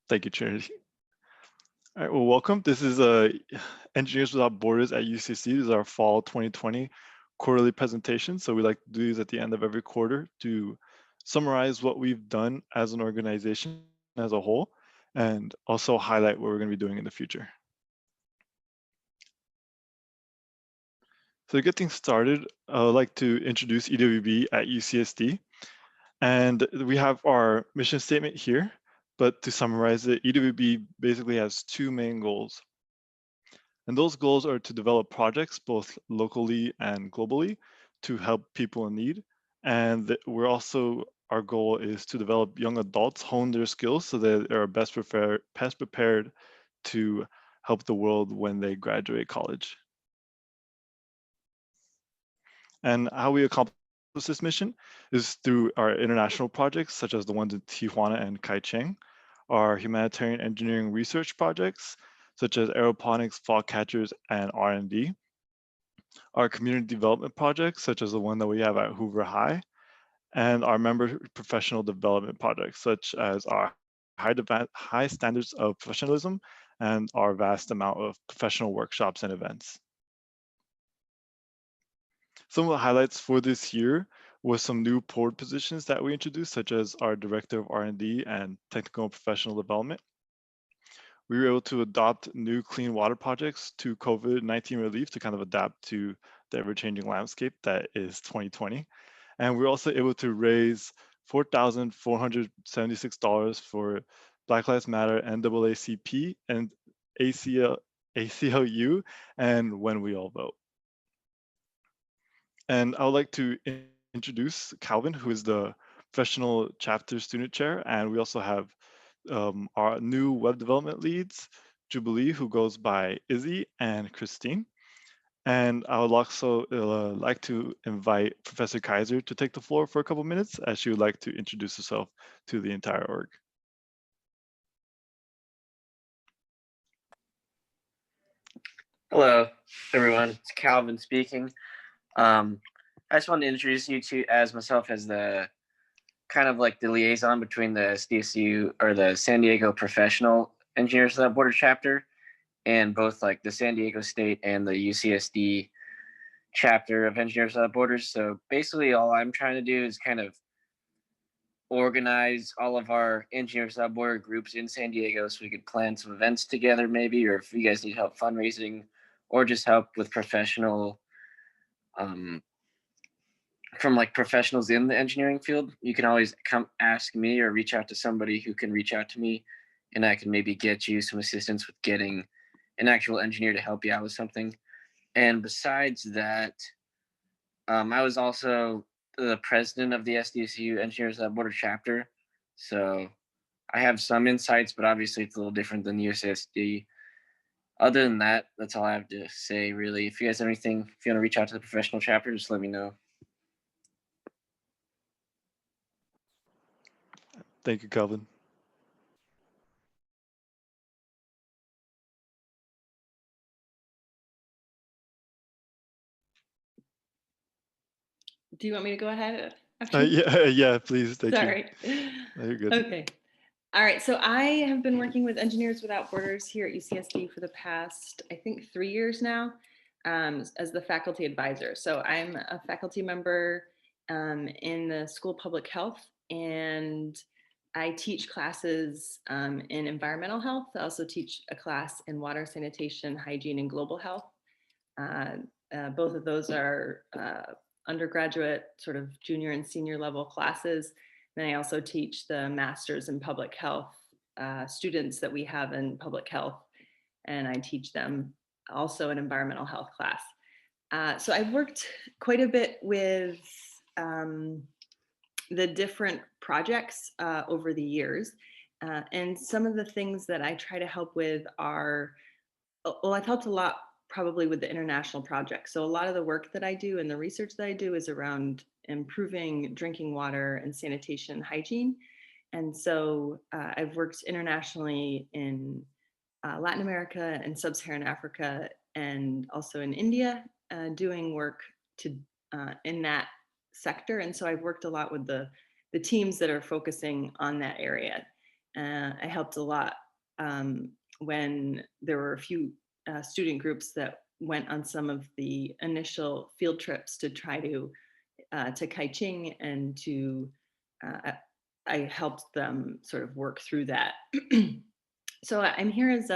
Thank you, Trinity. All right, well, welcome. This is Engineers Without Borders at UCSD. This is our fall 2020 quarterly presentation. So we like to do these at the end of every quarter to summarize what we've done as an organization as a whole, and also highlight what we're going to be doing in the future. So to get things started, I would like to introduce EWB at UCSD. And we have our mission statement here, but to summarize it, EWB basically has two main goals. And those goals are to develop projects both locally and globally to help people in need. And our goal is to develop young adults, hone their skills so that they're best prepared to help the world when they graduate college. And how we accomplish this mission is through our international projects, such as the ones in Tijuana and Kaicheng, our humanitarian engineering research projects, such as aeroponics, fall catchers, and R&D, our community development projects, such as the one that we have at Hoover High, and our member professional development projects, such as our high standards of professionalism and our vast amount of professional workshops and events. Some of the highlights for this year was some new board positions that we introduced, such as our Director of R&D and Technical and Professional Development. We were able to adopt new clean water projects to COVID-19 relief to kind of adapt to the ever-changing landscape that is 2020. And we were also able to raise $4,476 for Black Lives Matter, NAACP, and ACLU, and When We All Vote. And I would like to introduce Calvin, who is the professional chapter student chair. And we also have our new web development leads, Jubilee, who goes by Izzy, and Christine. And I would also like to invite Professor Kaiser to take the floor for a couple minutes, as she would like to introduce herself to the entire org. Hello, everyone. It's Calvin speaking. I just wanted to introduce you to myself as the kind of like the liaison between the SDSU or the San Diego Professional Engineers Without Borders chapter and both like the San Diego State and the UCSD chapter of Engineers Without Borders. So basically all I'm trying to do is kind of organize all of our Engineers Without Borders groups in San Diego so we could plan some events together maybe, or if you guys need help fundraising or just help with professional from like professionals in the engineering field, you can always come ask me or reach out to somebody who can reach out to me, and I can maybe get you some assistance with getting an actual engineer to help you out with something. And besides that, I was also the president of the SDSU Engineers Without Borders chapter. So I have some insights, but obviously it's a little different than UCSD. Other than that, that's all I have to say, really. If you guys have anything, if you want to reach out to the professional chapter, just let me know. Thank you, Calvin. Do you want me to go ahead? Yeah, please. Thank Sorry. you. No, you're good. Okay. All right. So I have been working with Engineers Without Borders here at UCSD for the past, I think, 3 years now, as the faculty advisor. So I'm a faculty member in the School of Public Health, and I teach classes in environmental health. I also teach a class in water, sanitation, hygiene, and global health. Both of those are undergraduate, sort of junior and senior level classes. Then I also teach the masters in public health students that we have in public health, and I teach them also an environmental health class. So I've worked quite a bit with the different projects over the years. And some of the things that I try to help with are, well, I've helped a lot probably with the international projects. So a lot of the work that I do and the research that I do is around improving drinking water and sanitation and hygiene. And so I've worked internationally in Latin America and Sub-Saharan Africa, and also in India, doing work in that sector. And so I've worked a lot with the teams that are focusing on that area. I helped a lot when there were a few student groups that went on some of the initial field trips to try to Kaiching, and to I helped them sort of work through that. So I'm here as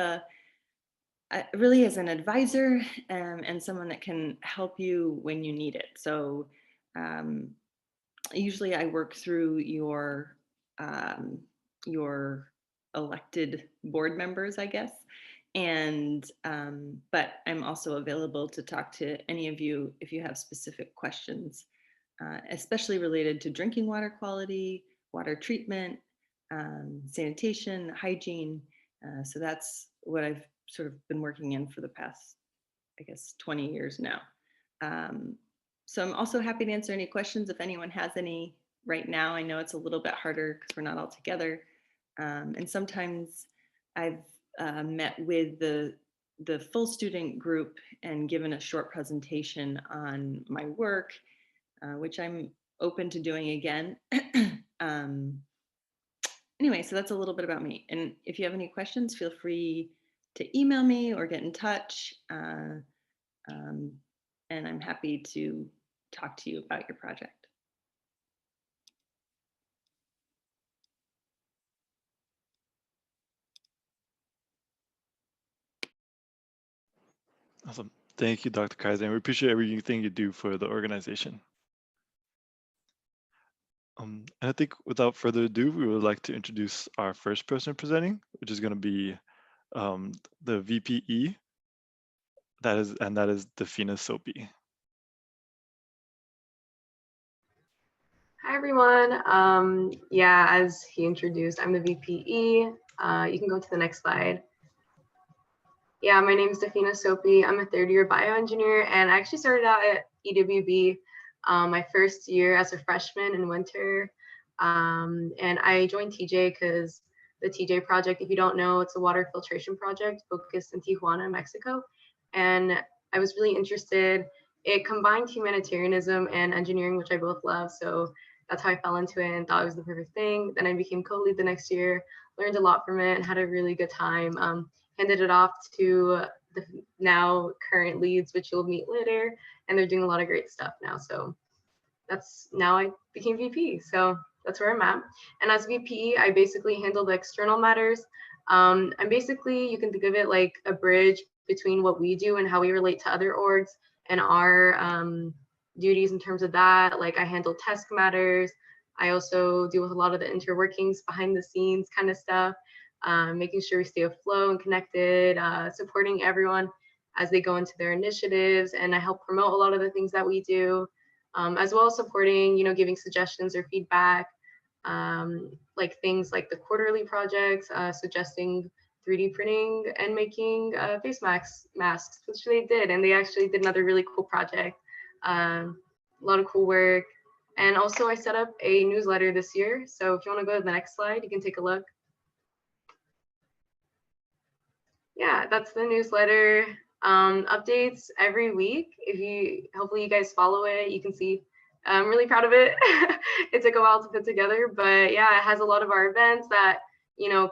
really as an advisor, and someone that can help you when you need it. So um, usually I work through your elected board members, I guess. And but I'm also available to talk to any of you if you have specific questions, especially related to drinking water quality, water treatment, sanitation, hygiene. So that's what I've sort of been working in for the past, I guess, 20 years now. So I'm also happy to answer any questions if anyone has any right now. I know it's a little bit harder because we're not all together. And sometimes I've met with the full student group and given a short presentation on my work, which I'm open to doing again. Anyway, so that's a little bit about me. And if you have any questions, feel free to email me or get in touch. And I'm happy to talk to you about your project. Awesome. Thank you, Dr. Kaiser. And we appreciate everything you do for the organization. And I think without further ado, we would like to introduce our first person presenting, which is going to be the VPE. That is Defina Sopi. Hi, everyone. Yeah, as he introduced, I'm the VPE. You can go to the next slide. Yeah, my name is Defina Sopi. I'm a third-year bioengineer, and I actually started out at EWB my first year as a freshman in winter. And I joined TJ because the TJ project, if you don't know, it's a water filtration project focused in Tijuana, Mexico. And I was really interested. It combined humanitarianism and engineering, which I both love. So that's how I fell into it and thought it was the perfect thing. Then I became co-lead the next year, learned a lot from it, and had a really good time. Handed it off to the now current leads, which you'll meet later, and they're doing a lot of great stuff now. So that's now I became VP. So that's where I'm at. And as VP, I basically handle the external matters. I'm basically, you can think of it like a bridge between what we do and how we relate to other orgs and our duties in terms of that. Like I handle task matters. I also deal with a lot of the interworkings behind the scenes kind of stuff. Making sure we stay afloat and connected, supporting everyone as they go into their initiatives. And I help promote a lot of the things that we do, as well as supporting, giving suggestions or feedback, like things like the quarterly projects, suggesting 3D printing and making face masks, which they did. And they actually did another really cool project, a lot of cool work. And also I set up a newsletter this year. So if you want to go to the next slide, you can take a look. Yeah, that's the newsletter. Updates every week. Hopefully you guys follow it, you can see I'm really proud of it. It took a while to put together, but yeah, it has a lot of our events that,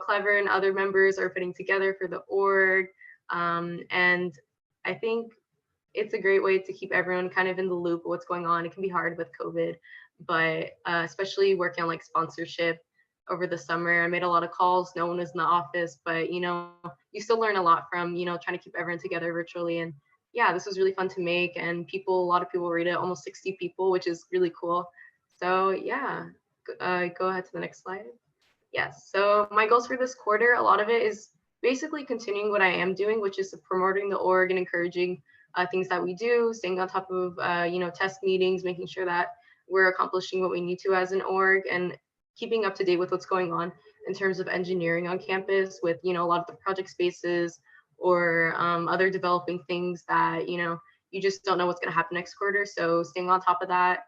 Clever and other members are putting together for the org. And I think it's a great way to keep everyone kind of in the loop of what's going on. It can be hard with COVID, but especially working on like sponsorship over the summer. I made a lot of calls. No one was in the office, but you still learn a lot from trying to keep everyone together virtually. And yeah, this was really fun to make, and a lot of people read it, almost 60 people, which is really cool. So yeah, go ahead to the next slide. Yes, so my goals for this quarter, a lot of it is basically continuing what I am doing, which is promoting the org and encouraging things that we do, staying on top of test meetings, making sure that we're accomplishing what we need to as an org, and keeping up to date with what's going on in terms of engineering on campus with a lot of the project spaces or other developing things that you just don't know what's going to happen next quarter. So staying on top of that.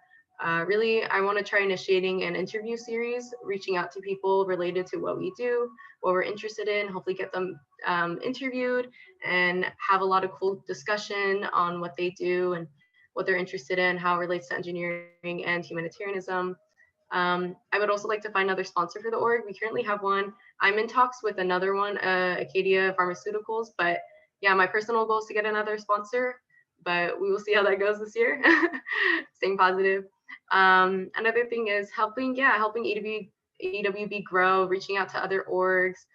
Really, I want to try initiating an interview series, reaching out to people related to what we do, what we're interested in, hopefully get them interviewed and have a lot of cool discussion on what they do and what they're interested in, how it relates to engineering and humanitarianism. I would also like to find another sponsor for the org. We currently have one. I'm in talks with another one, Acadia Pharmaceuticals, but yeah, my personal goal is to get another sponsor, but we will see how that goes this year. Staying positive. Another thing is helping EWB grow, reaching out to other orgs,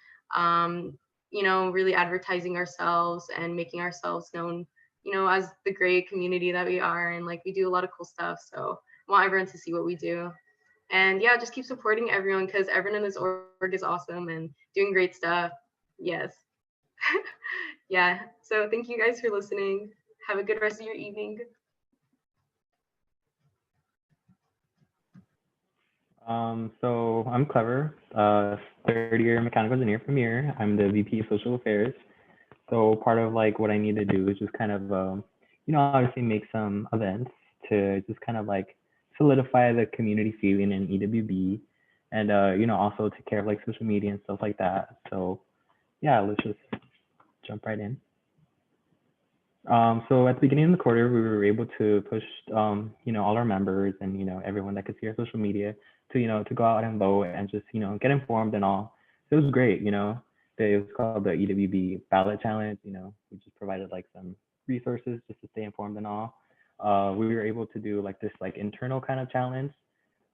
really advertising ourselves and making ourselves known, as the great community that we are. And like, we do a lot of cool stuff. So I want everyone to see what we do. And yeah, just keep supporting everyone, because everyone in this org is awesome and doing great stuff. Yes. Yeah. So thank you guys for listening. Have a good rest of your evening. So I'm Clever, third-year mechanical engineer from here. I'm the VP of Social Affairs. So part of like what I need to do is just kind of, obviously make some events to just kind of like solidify the community feeling in EWB, and also take care of like social media and stuff like that. So yeah, let's just jump right in. So at the beginning of the quarter, we were able to push, all our members and, everyone that could see our social media to go out and vote and just, get informed and all. So it was great, It was called the EWB Ballot Challenge, we just provided like some resources just to stay informed and all. We were able to do like this like internal kind of challenge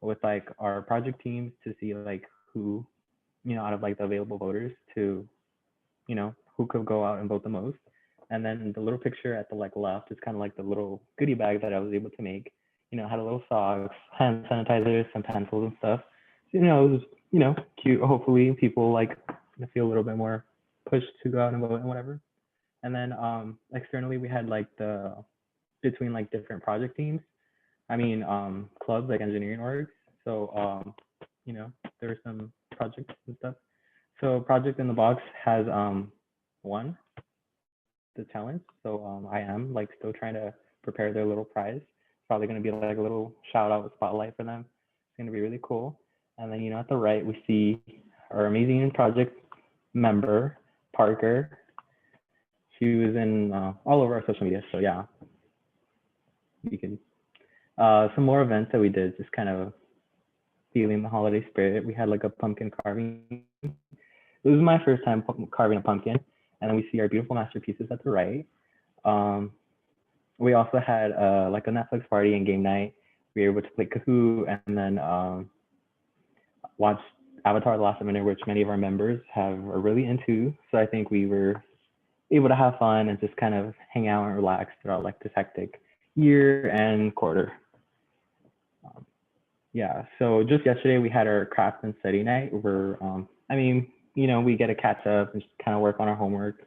with like our project teams to see like who, out of like the available voters to, who could go out and vote the most. And then the little picture at the like left is kind of like the little goodie bag that I was able to make. Had a little socks, hand sanitizers, some pencils and stuff. So, it was, cute. Hopefully people like feel a little bit more pushed to go out and vote and whatever. And then externally we had like between like different project teams. Clubs like engineering orgs. So there were some projects and stuff. So Project in the Box has won the challenge. So I am like still trying to prepare their little prize. Probably going to be like a little shout out spotlight for them. It's going to be really cool. And then at the right we see our amazing project member Parker. She was in all over our social media. So yeah, you can some more events that we did, just kind of feeling the holiday spirit. We had like a pumpkin carving. It was my first time carving a pumpkin. And then we see our beautiful masterpieces at the right. We also had like a Netflix party and game night. We were able to play Kahoot and then watch Avatar: The Last Airbender, which many of our members are really into. So I think we were able to have fun and just kind of hang out and relax throughout like this hectic year and quarter. Yeah, so just yesterday we had our craft and study night where, we get to catch up and just kind of work on our homework.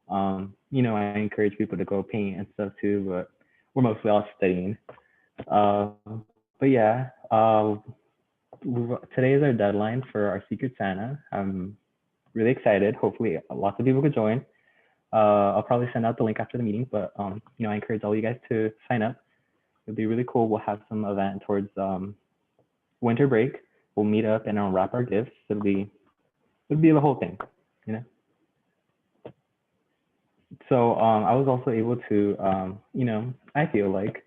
I encourage people to go paint and stuff too, but we're mostly all studying. But yeah, today is our deadline for our Secret Santa. I'm really excited. Hopefully lots of people could join. I'll probably send out the link after the meeting, but I encourage all you guys to sign up. It'll be really cool. We'll have some event towards winter break. We'll meet up and I'll wrap our gifts. It'll be the whole thing, So I was also able to, I feel like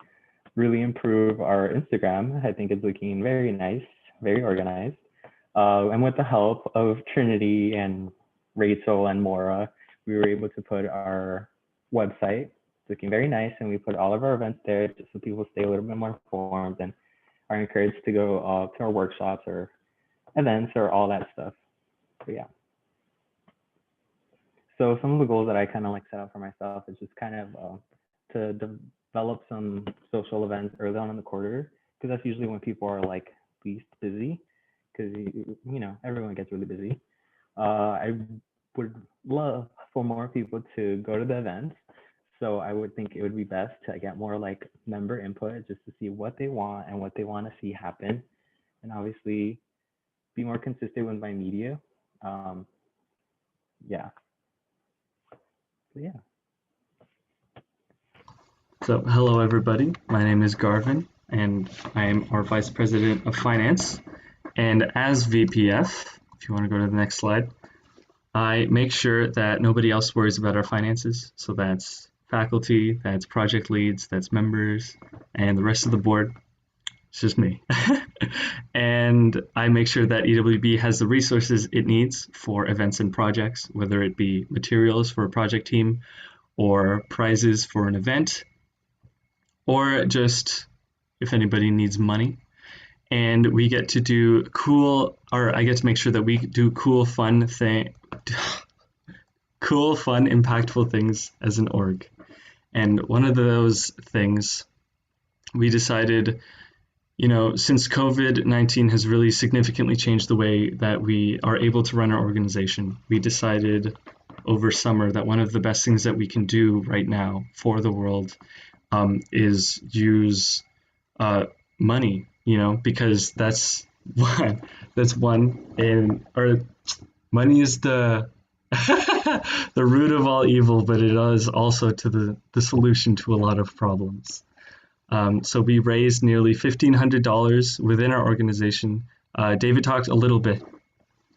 really improve our Instagram. I think it's looking very nice, very organized. And with the help of Trinity and Rachel and Maura, we were able to put our website looking very nice, and we put all of our events there just so people stay a little bit more informed and are encouraged to go to our workshops or events or all that stuff. So yeah. So some of the goals that I kind of like set out for myself is just kind of to develop some social events early on in the quarter, because that's usually when people are like least busy, because everyone gets really busy. I would love for more people to go to the events. So I would think it would be best to get more like member input just to see what they want and what they want to see happen. And obviously be more consistent with my media. Yeah. So yeah. So hello everybody, my name is Garvin and I am our Vice President of Finance. And as VPF, if you want to go to the next slide, I make sure that nobody else worries about our finances. So that's faculty, that's project leads, that's members, and the rest of the board. It's just me. And I make sure that EWB has the resources it needs for events and projects, whether it be materials for a project team or prizes for an event, or just if anybody needs money. And we get to do I get to make sure that we do cool, fun, impactful things as an org. And one of those things we decided, since COVID-19 has really significantly changed the way that we are able to run our organization, we decided over summer that one of the best things that we can do right now for the world is use money, because that's money is the the root of all evil, but it is also to the solution to a lot of problems. So we raised nearly $1,500 within our organization. David talked a little bit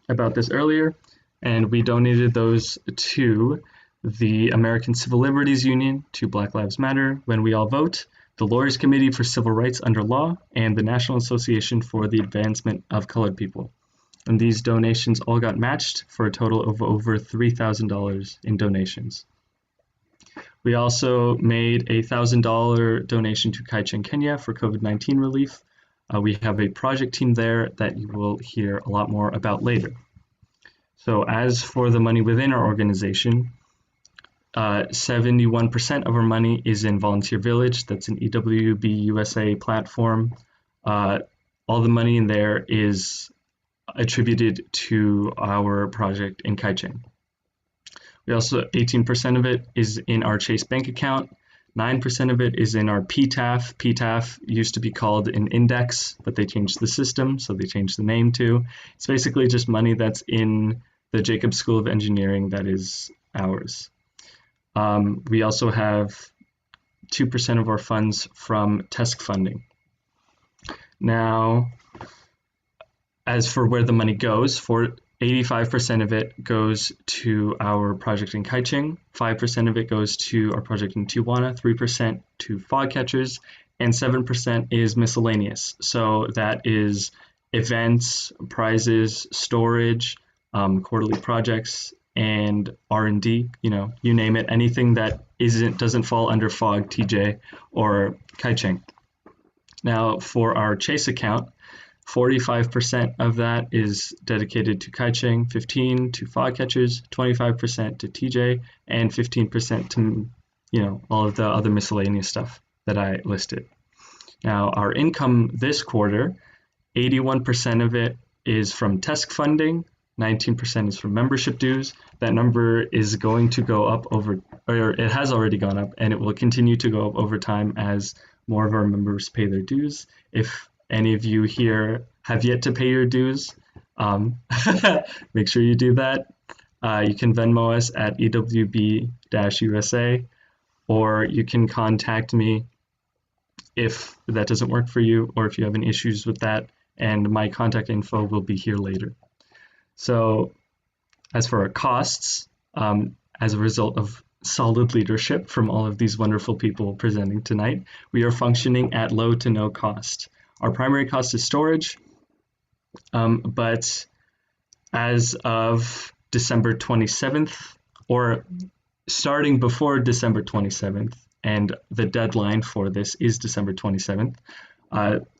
about this earlier, and we donated those to the American Civil Liberties Union, to Black Lives Matter, When We All Vote, the Lawyers Committee for Civil Rights Under Law, and the National Association for the Advancement of Colored People. And these donations all got matched for a total of over $3,000 in donations. We also made a $1,000 donation to Kaichen, Kenya for COVID-19 relief. We have a project team there that you will hear a lot more about later. So as for the money within our organization, 71% of our money is in Volunteer Village. That's an EWB-USA platform. All the money in there is attributed to our project in Kaichen. We also, 18% of it is in our Chase bank account. 9% of it is in our PTAF. PTAF used to be called an index, but they changed the system, so they changed the name too. It's basically just money that's in the Jacobs School of Engineering that is ours. We also have 2% of our funds from TESC funding. Now, as for where the money goes, 85% of it goes to our project in Kaichen, 5% of it goes to our project in Tijuana, 3% to fog catchers, and 7% is miscellaneous. So that is events, prizes, storage, quarterly projects, and R&D, you name it, anything that doesn't fall under fog, TJ, or Kaichen. Now, for our Chase account, 45% of that is dedicated to Kaichen, 15% to fog catchers, 25% to TJ, and 15% to all of the other miscellaneous stuff that I listed. Now, our income this quarter, 81% of it is from TESC funding, 19% is from membership dues. That number is going to go up it has already gone up, and it will continue to go up over time as more of our members pay their dues. If any of you here have yet to pay your dues, make sure you do that. You can Venmo us at EWB-USA, or you can contact me if that doesn't work for you, or if you have any issues with that, and my contact info will be here later. So as for our costs, as a result of solid leadership from all of these wonderful people presenting tonight, we are functioning at low to no cost. Our primary cost is storage, but as of December 27th, or starting before December 27th, and the deadline for this is December 27th,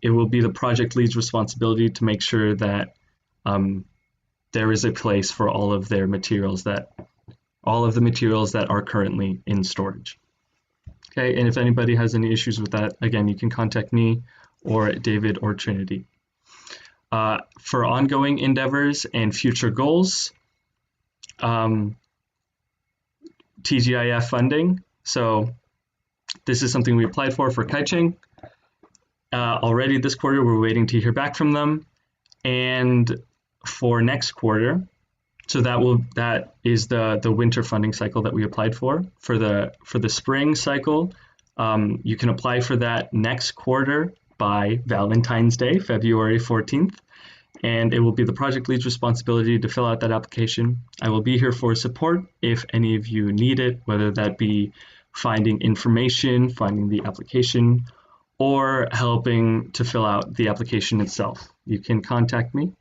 it will be the project lead's responsibility to make sure that there is a place for all of the materials that are currently in storage. Okay, and if anybody has any issues with that, again, you can contact me or David or Trinity. For ongoing endeavors and future goals, TGIF funding. So this is something we applied for Kaichen. Already this quarter, we're waiting to hear back from them. And for next quarter, so that is the winter funding cycle that we applied for. For the spring cycle, you can apply for that next quarter by Valentine's Day, February 14th. And it will be the project lead's responsibility to fill out that application. I will be here for support if any of you need it, whether that be finding information, finding the application, or helping to fill out the application itself, you can contact me.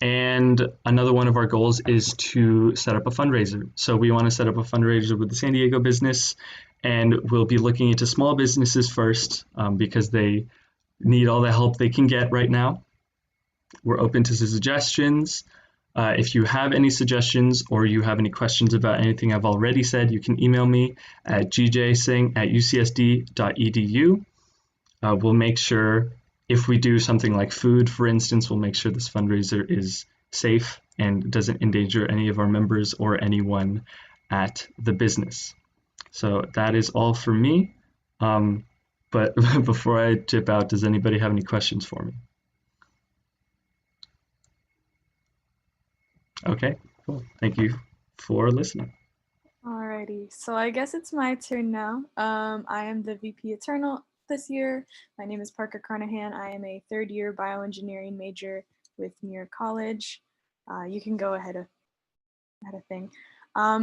And another one of our goals is to set up a fundraiser. So we want to set up a fundraiser with the San Diego business, and we'll be looking into small businesses first because they need all the help they can get right now. We're open to suggestions. If you have any suggestions or you have any questions about anything I've already said, you can email me at gjsing@ucsd.edu. We'll make sure, if we do something like food, for instance, we'll make sure this fundraiser is safe and doesn't endanger any of our members or anyone at the business. So that is all for me. But before I dip out, does anybody have any questions for me? Okay, cool. Thank you for listening. Alrighty, so I guess it's my turn now. I am the VP Eternal this year. My name is Parker Carnahan. I am a third-year bioengineering major with Muir College. You can go ahead of thing.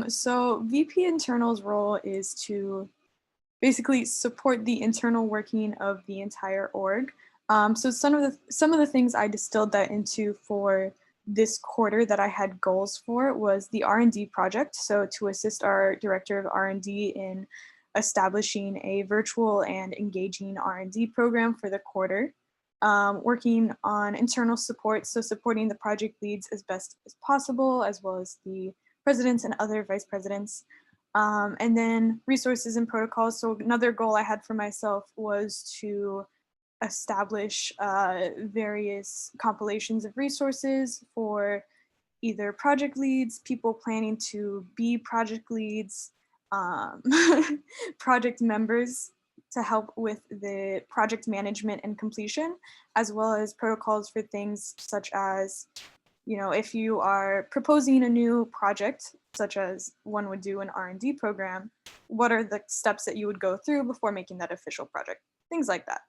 So VP Internal's role is to basically support the internal working of the entire org. So some of the things I distilled that into for this quarter that I had goals for was the R&D project. So to assist our director of R&D in establishing a virtual and engaging R&D program for the quarter. Working on internal support, so supporting the project leads as best as possible, as well as the presidents and other vice presidents. And then resources and protocols. So another goal I had for myself was to establish various compilations of resources for either project leads, people planning to be project leads, project members to help with the project management and completion, as well as protocols for things such as, you know, if you are proposing a new project, such as one would do an R&D program, what are the steps that you would go through before making that official project? Things like that.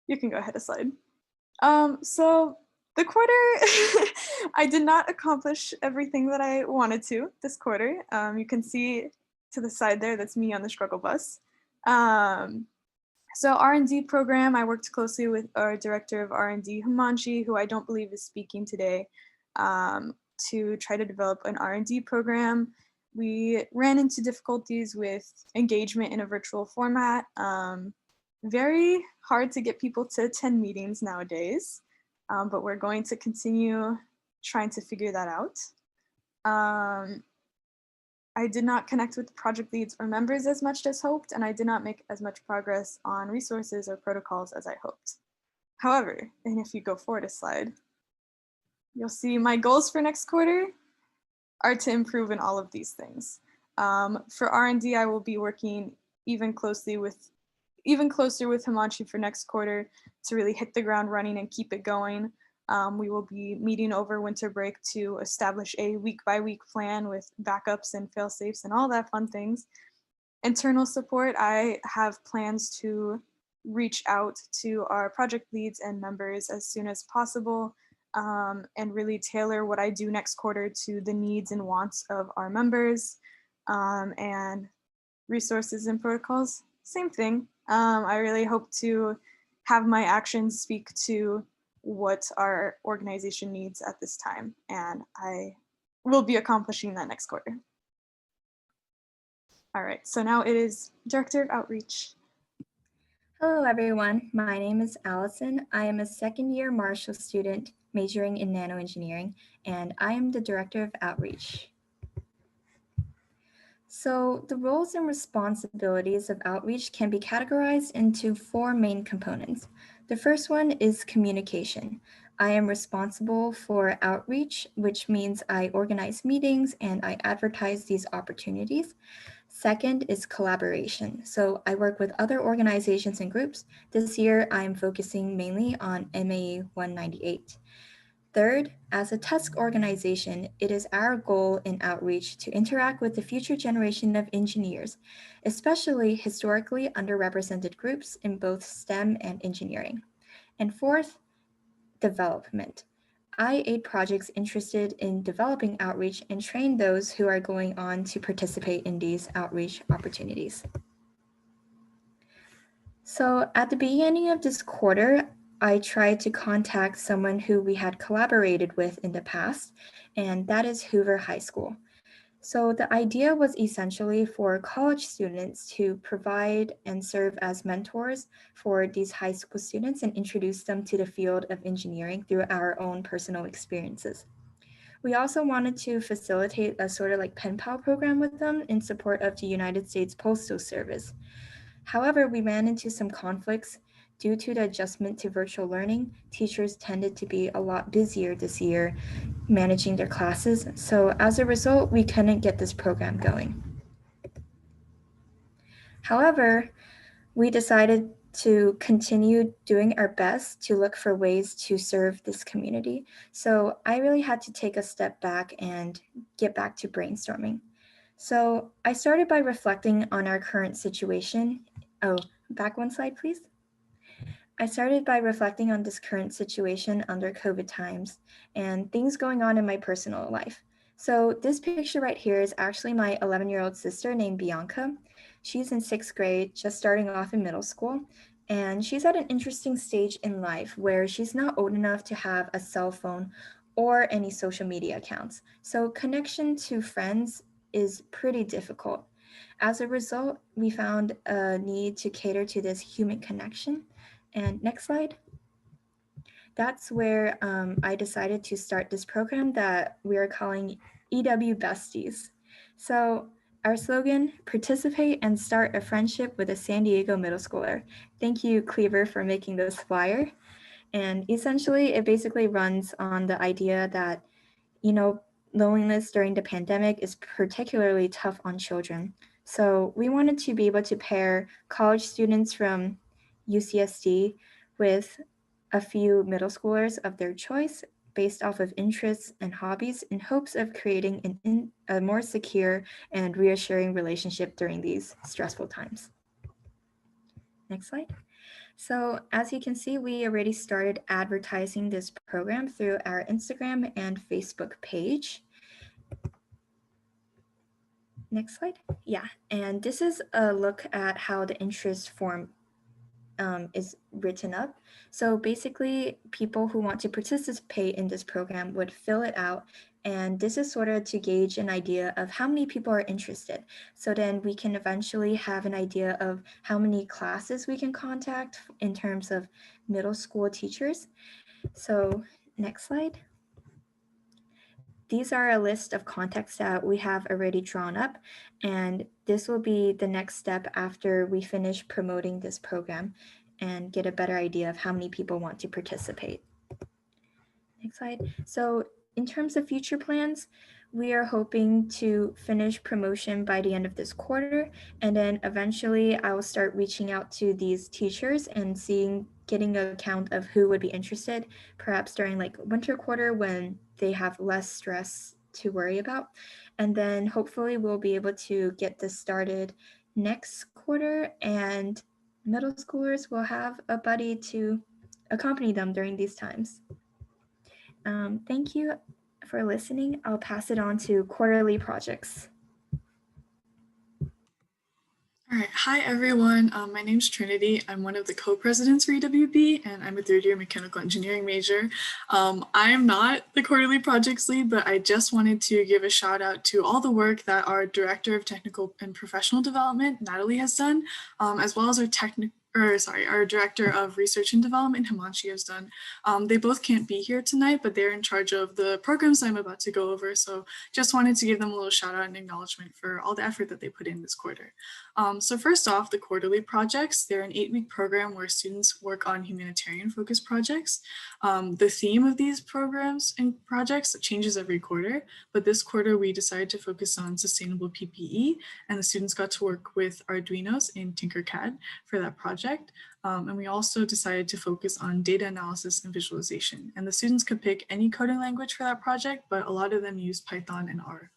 You can go ahead a slide. So the quarter, I did not accomplish everything that I wanted to this quarter. You can see to the side there, that's me on the struggle bus. So R&D program, I worked closely with our director of R&D, Himanshi, who I don't believe is speaking today, to try to develop an R&D program. We ran into difficulties with engagement in a virtual format. Very hard to get people to attend meetings nowadays, but we're going to continue trying to figure that out. I did not connect with project leads or members as much as hoped, and I did not make as much progress on resources or protocols as I hoped. However, and if you go forward a slide, you'll see my goals for next quarter are to improve in all of these things. For R&D, I will be working even closer with Himanshi for next quarter to really hit the ground running and keep it going. We will be meeting over winter break to establish a week-by-week plan with backups and fail-safes and all that fun things. Internal support, I have plans to reach out to our project leads and members as soon as possible, and really tailor what I do next quarter to the needs and wants of our members. And resources and protocols, same thing. I really hope to have my actions speak to what our organization needs at this time, and I will be accomplishing that next quarter. All right, so now it is Director of Outreach. Hello everyone, my name is Allison. I am a second-year Marshall student majoring in nanoengineering, and I am the Director of Outreach. So the roles and responsibilities of outreach can be categorized into 4 main components. The first one is communication. I am responsible for outreach, which means I organize meetings and I advertise these opportunities. Second is collaboration. So I work with other organizations and groups. This year, I'm focusing mainly on MAE 198. Third, as a task organization, it is our goal in outreach to interact with the future generation of engineers, especially historically underrepresented groups in both STEM and engineering. And fourth, development. I aid projects interested in developing outreach and train those who are going on to participate in these outreach opportunities. So at the beginning of this quarter, I tried to contact someone who we had collaborated with in the past, and that is Hoover High School. So the idea was essentially for college students to provide and serve as mentors for these high school students and introduce them to the field of engineering through our own personal experiences. We also wanted to facilitate a sort of like pen pal program with them in support of the United States Postal Service. However, we ran into some conflicts. Due to the adjustment to virtual learning, teachers tended to be a lot busier this year managing their classes. So as a result, we couldn't get this program going. However, we decided to continue doing our best to look for ways to serve this community. So I really had to take a step back and get back to brainstorming. So I started by reflecting on our current situation. Oh, back one slide, please. I started by reflecting on this current situation under COVID times and things going on in my personal life. So this picture right here is actually my 11-year-old sister named Bianca. She's in 6th grade, just starting off in middle school. And she's at an interesting stage in life where she's not old enough to have a cell phone or any social media accounts. So connection to friends is pretty difficult. As a result, we found a need to cater to this human connection. And next slide. That's where I decided to start this program that we are calling EW Besties. So our slogan, participate and start a friendship with a San Diego middle schooler. Thank you, Cleaver, for making this flyer. And essentially, it basically runs on the idea that, loneliness during the pandemic is particularly tough on children. So we wanted to be able to pair college students from UCSD with a few middle schoolers of their choice based off of interests and hobbies in hopes of creating a more secure and reassuring relationship during these stressful times. Next slide. So as you can see, we already started advertising this program through our Instagram and Facebook page. Next slide. Yeah, and this is a look at how the interest form is written up. So basically, people who want to participate in this program would fill it out. And this is sort of to gauge an idea of how many people are interested. So then we can eventually have an idea of how many classes we can contact in terms of middle school teachers. So next slide. These are a list of contacts that we have already drawn up, and this will be the next step after we finish promoting this program and get a better idea of how many people want to participate. Next slide. So in terms of future plans, we are hoping to finish promotion by the end of this quarter, and then eventually I will start reaching out to these teachers and getting a count of who would be interested, perhaps during like winter quarter when they have less stress to worry about. And then hopefully we'll be able to get this started next quarter, and middle schoolers will have a buddy to accompany them during these times. Thank you for listening. I'll pass it on to quarterly projects. All right, hi everyone. My name's Trinity. I'm one of the co-presidents for EWB, and I'm a third-year mechanical engineering major. I'm not the quarterly projects lead, but I just wanted to give a shout out to all the work that our Director of Technical and Professional Development, Natalie, has done, as well as our Director of Research and Development, Himanshi, has done. They both can't be here tonight, but they're in charge of the programs I'm about to go over. So just wanted to give them a little shout out and acknowledgement for all the effort that they put in this quarter. So first off, the quarterly projects, they're an 8-week program where students work on humanitarian focused projects. The theme of these programs and projects changes every quarter, but this quarter we decided to focus on sustainable PPE, and the students got to work with Arduinos in Tinkercad for that project. And we also decided to focus on data analysis and visualization, and the students could pick any coding language for that project, but a lot of them used Python and R.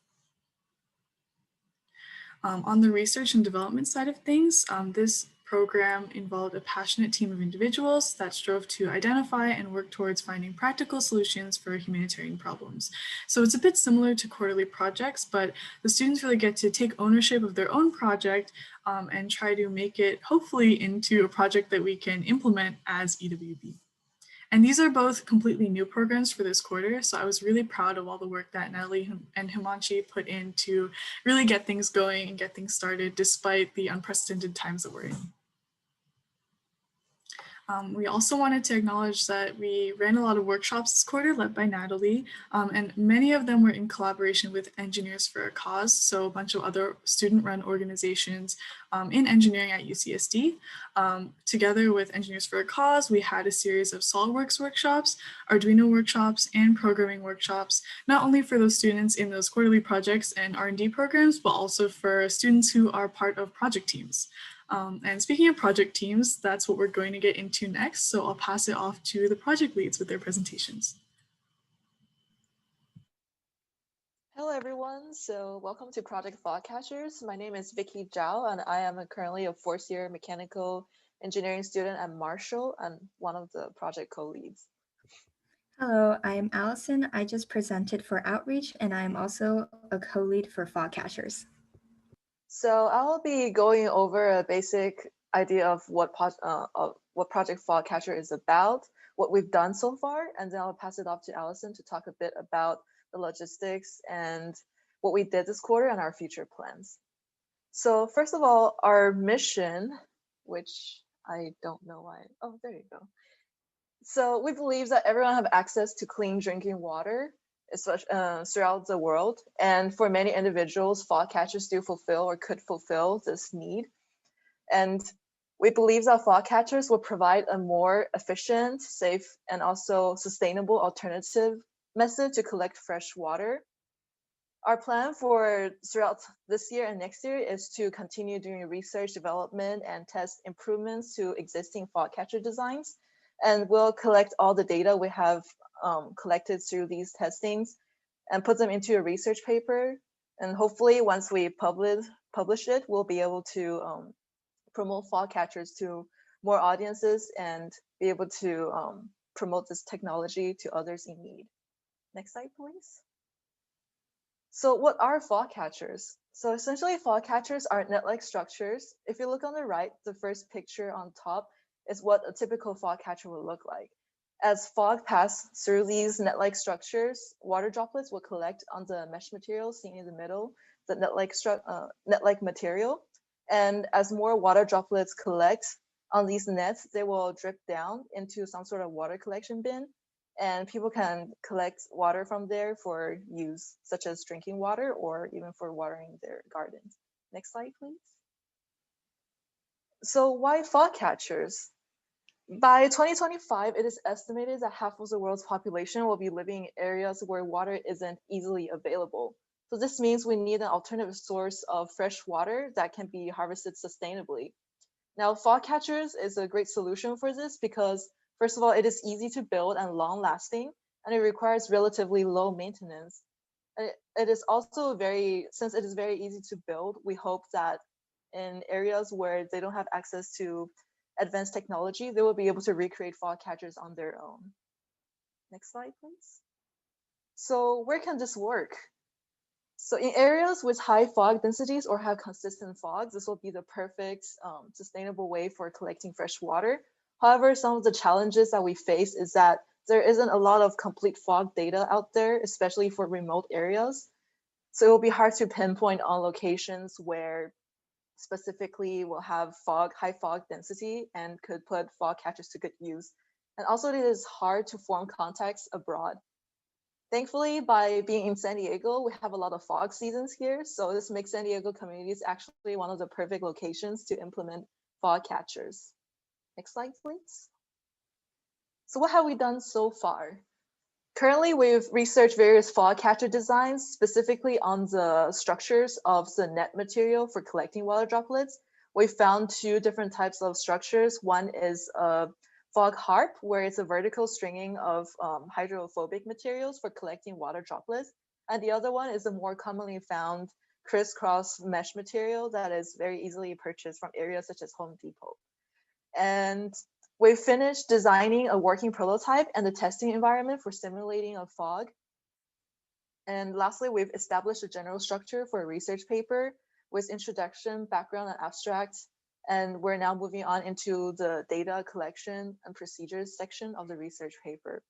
On the research and development side of things, this program involved a passionate team of individuals that strove to identify and work towards finding practical solutions for humanitarian problems. So it's a bit similar to quarterly projects, but the students really get to take ownership of their own project and try to make it hopefully into a project that we can implement as EWB. And these are both completely new programs for this quarter, so I was really proud of all the work that Natalie and Himanshi put in to really get things going and get things started despite the unprecedented times that we're in. We also wanted to acknowledge that we ran a lot of workshops this quarter led by Natalie, and many of them were in collaboration with Engineers for a Cause, so a bunch of other student-run organizations in engineering at UCSD. Together with Engineers for a Cause, we had a series of SolidWorks workshops, Arduino workshops, and programming workshops, not only for those students in those quarterly projects and R&D programs, but also for students who are part of project teams. And speaking of project teams, that's what we're going to get into next. So I'll pass it off to the project leads with their presentations. Hello everyone, so welcome to Project Fog Catchers. My name is Vicky Zhao and I am currently a fourth year mechanical engineering student at Marshall and one of the project co-leads. Hello, I am Allison. I just presented for Outreach and I am also a co-lead for Fog Catchers. So I'll be going over a basic idea of what Project Fog Catcher is about, what we've done so far, and then I'll pass it off to Allison to talk a bit about the logistics and what we did this quarter and our future plans. So first of all, our mission, which I don't know why, oh, there you go. So we believe that everyone have access to clean drinking water, especially throughout the world. And for many individuals, fog catchers do fulfill or could fulfill this need. And we believe that fog catchers will provide a more efficient, safe, and also sustainable alternative method to collect fresh water. Our plan for throughout this year and next year is to continue doing research, development, and test improvements to existing fog catcher designs. And we'll collect all the data we have collected through these testings and put them into a research paper. And hopefully once we publish it, we'll be able to promote fog catchers to more audiences and be able to promote this technology to others in need. Next slide, please. So what are fog catchers? So essentially fog catchers are net-like structures. If you look on the right, the first picture on top is what a typical fog catcher will look like. As fog passes through these net-like structures, water droplets will collect on the mesh material seen in the middle, the net-like material. And as more water droplets collect on these nets, they will drip down into some sort of water collection bin. And people can collect water from there for use, such as drinking water or even for watering their gardens. Next slide, please. So why fog catchers? By 2025, it is estimated that half of the world's population will be living in areas where water isn't easily available. So this means we need an alternative source of fresh water that can be harvested sustainably. Now, fog catchers is a great solution for this because, first of all, it is easy to build and long-lasting, and it requires relatively low maintenance. It is also since it is very easy to build, we hope that in areas where they don't have access to advanced technology, they will be able to recreate fog catchers on their own. Next slide, please. So where can this work? So in areas with high fog densities or have consistent fogs, this will be the perfect sustainable way for collecting fresh water. However, some of the challenges that we face is that there isn't a lot of complete fog data out there, especially for remote areas. So it will be hard to pinpoint on locations where specifically will have high fog density and could put fog catchers to good use. And also it is hard to form contacts abroad. Thankfully, by being in San Diego, we have a lot of fog seasons here. So this makes San Diego communities actually one of the perfect locations to implement fog catchers. Next slide, please. So what have we done so far? Currently, we've researched various fog catcher designs, specifically on the structures of the net material for collecting water droplets. We found two different types of structures. One is a fog harp, where it's a vertical stringing of hydrophobic materials for collecting water droplets. And the other one is a more commonly found crisscross mesh material that is very easily purchased from areas such as Home Depot. And we finished designing a working prototype and the testing environment for simulating a fog. And lastly, we've established a general structure for a research paper with introduction, background, and abstract. And we're now moving on into the data collection and procedures section of the research paper.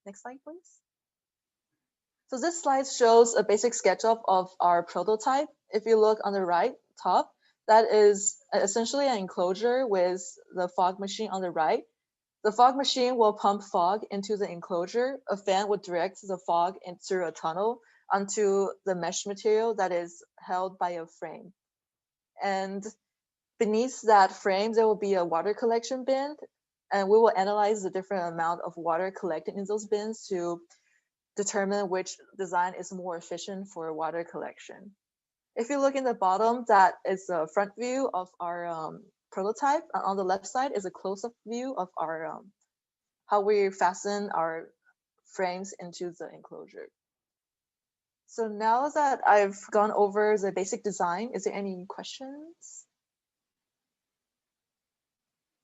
Next slide, please. So this slide shows a basic SketchUp of our prototype. If you look on the right top, that is essentially an enclosure with the fog machine on the right. The fog machine will pump fog into the enclosure. A fan would direct the fog through a tunnel onto the mesh material that is held by a frame. And beneath that frame, there will be a water collection bin, and we will analyze the different amount of water collected in those bins to determine which design is more efficient for water collection. If you look in the bottom, that is the front view of our prototype. On the left side is a close-up view of our how we fasten our frames into the enclosure. So now that I've gone over the basic design, is there any questions?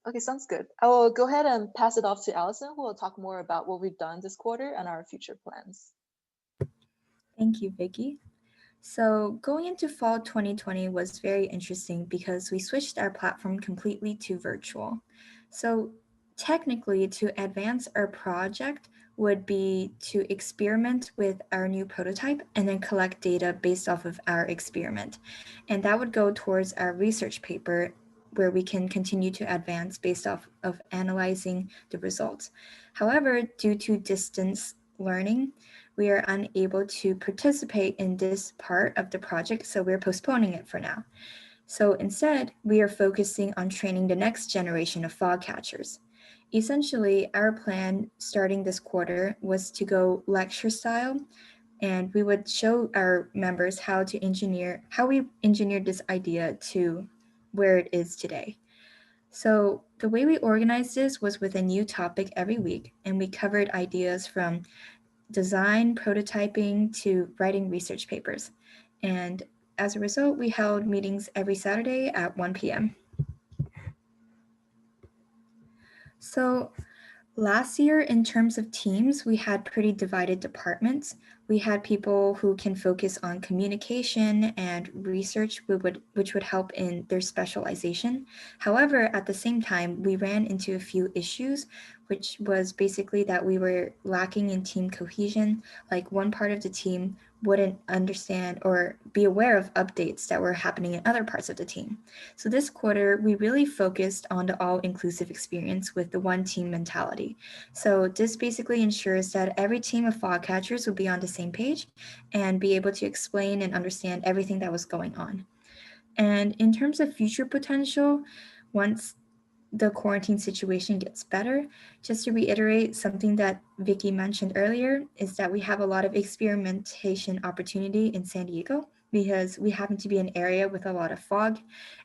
Okay, sounds good. I will go ahead and pass it off to Allison, who will talk more about what we've done this quarter and our future plans. Thank you, Vicky. So going into fall 2020 was very interesting because we switched our platform completely to virtual. So technically, to advance our project would be to experiment with our new prototype and then collect data based off of our experiment. And that would go towards our research paper where we can continue to advance based off of analyzing the results. However, due to distance learning, we are unable to participate in this part of the project, so we're postponing it for now. So instead, we are focusing on training the next generation of fog catchers. Essentially, our plan starting this quarter was to go lecture style, and we would show our members how we engineered this idea to where it is today. So the way we organized this was with a new topic every week, and we covered ideas from design, prototyping, to writing research papers. And as a result, we held meetings every Saturday at 1 p.m. So last year, in terms of teams, we had pretty divided departments. We had people who can focus on communication and research, which would help in their specialization. However, at the same time, we ran into a few issues, which was basically that we were lacking in team cohesion. Like one part of the team wouldn't understand or be aware of updates that were happening in other parts of the team. So this quarter, we really focused on the all-inclusive experience with the one team mentality. So this basically ensures that every team of fog catchers will be on the same page and be able to explain and understand everything that was going on. And in terms of future potential, once the quarantine situation gets better, just to reiterate something that Vicky mentioned earlier, is that we have a lot of experimentation opportunity in San Diego because we happen to be an area with a lot of fog.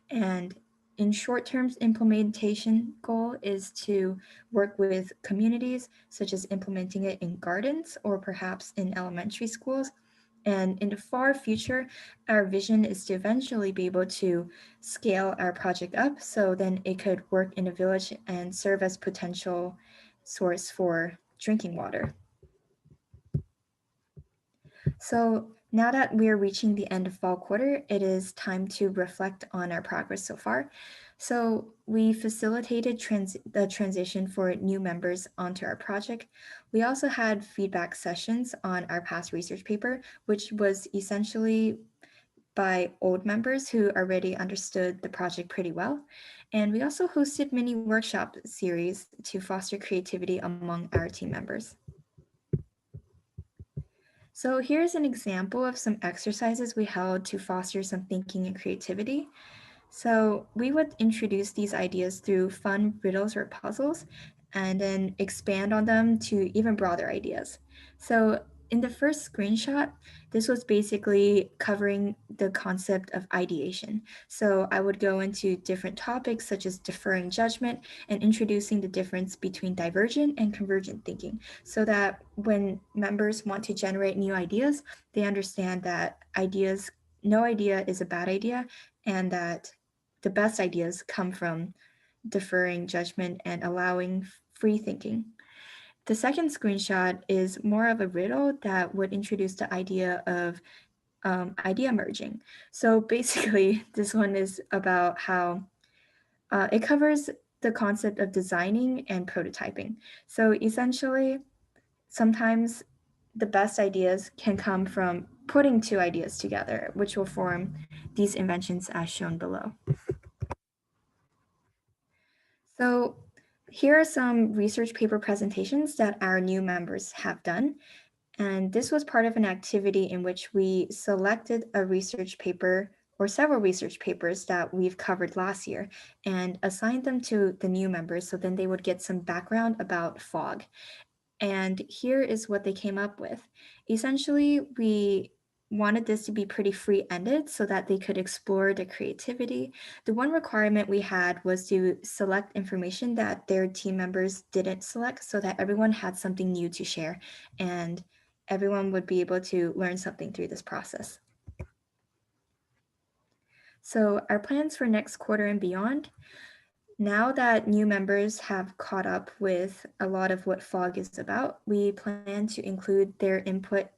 And in short-term implementation goal is to work with communities, such as implementing it in gardens or perhaps in elementary schools. And in the far future, our vision is to eventually be able to scale our project up so then it could work in a village and serve as potential source for drinking water. So now that we're reaching the end of fall quarter, it is time to reflect on our progress so far. So we facilitated the transition for new members onto our project. We also had feedback sessions on our past research paper, which was essentially by old members who already understood the project pretty well. And we also hosted mini workshop series to foster creativity among our team members. So here's an example of some exercises we held to foster some thinking and creativity. So we would introduce these ideas through fun riddles or puzzles and then expand on them to even broader ideas. So in the first screenshot, this was basically covering the concept of ideation. So I would go into different topics such as deferring judgment and introducing the difference between divergent and convergent thinking so that when members want to generate new ideas, they understand that ideas no idea is a bad idea, and that the best ideas come from deferring judgment and allowing free thinking. The second screenshot is more of a riddle that would introduce the idea of idea merging. So basically, this one is about how it covers the concept of designing and prototyping. So essentially, sometimes the best ideas can come from putting two ideas together, which will form these inventions as shown below. So here are some research paper presentations that our new members have done. And this was part of an activity in which we selected a research paper or several research papers that we've covered last year and assigned them to the new members so then they would get some background about fog. And here is what they came up with. Essentially, we wanted this to be pretty free-ended so that they could explore their creativity. The one requirement we had was to select information that their team members didn't select so that everyone had something new to share and everyone would be able to learn something through this process. So our plans for next quarter and beyond. Now that new members have caught up with a lot of what FOG is about, we plan to include their input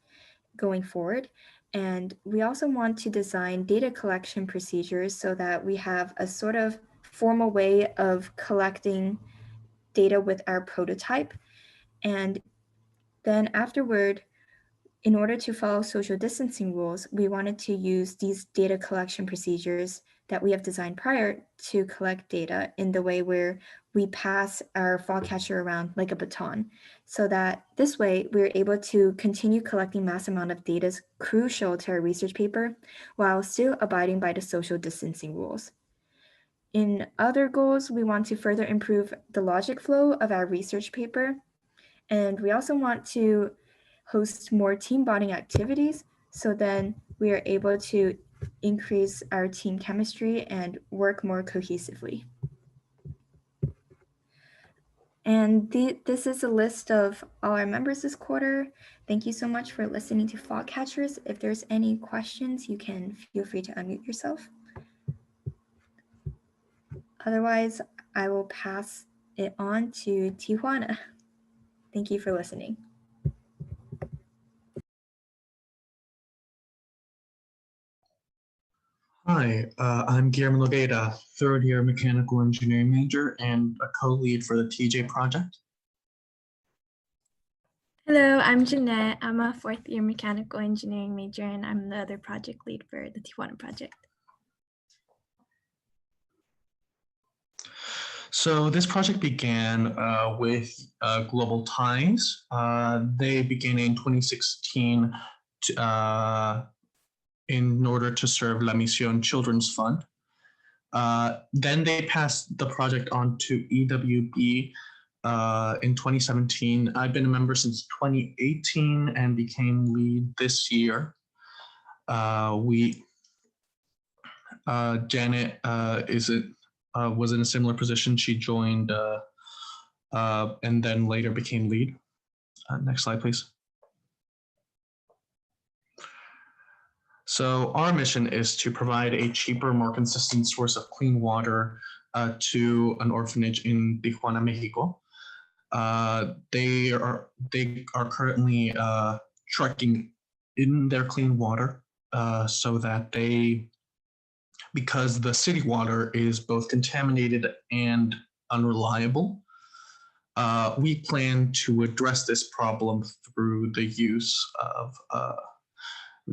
going forward. And we also want to design data collection procedures so that we have a sort of formal way of collecting data with our prototype. And then afterward, in order to follow social distancing rules, we wanted to use these data collection procedures that we have designed prior to collect data in the way where we pass our fog catcher around like a baton, so that this way we're able to continue collecting mass amount of data crucial to our research paper while still abiding by the social distancing rules. In other goals, we want to further improve the logic flow of our research paper, and we also want to host more team bonding activities so then we are able to increase our team chemistry and work more cohesively. And this is a list of all our members this quarter. Thank you so much for listening to Fog Catchers. If there's any questions, you can feel free to unmute yourself. Otherwise, I will pass it on to Tijuana. Thank you for listening. Hi, I'm Guillermo Nogueira, third-year mechanical engineering major and a co-lead for the TJ project. Hello, I'm Jeanette. I'm a fourth-year mechanical engineering major, and I'm the other project lead for the Tijuana project. So this project began with Global Ties. They began in 2016 in order to serve La Misión Children's Fund. Then they passed the project on to EWB in 2017. I've been a member since 2018 and became lead this year. Janet was in a similar position. She joined and then later became lead. Next slide, please. So our mission is to provide a cheaper, more consistent source of clean water to an orphanage in Tijuana, Mexico. They are currently trucking in their clean water so that because the city water is both contaminated and unreliable, we plan to address this problem through the use of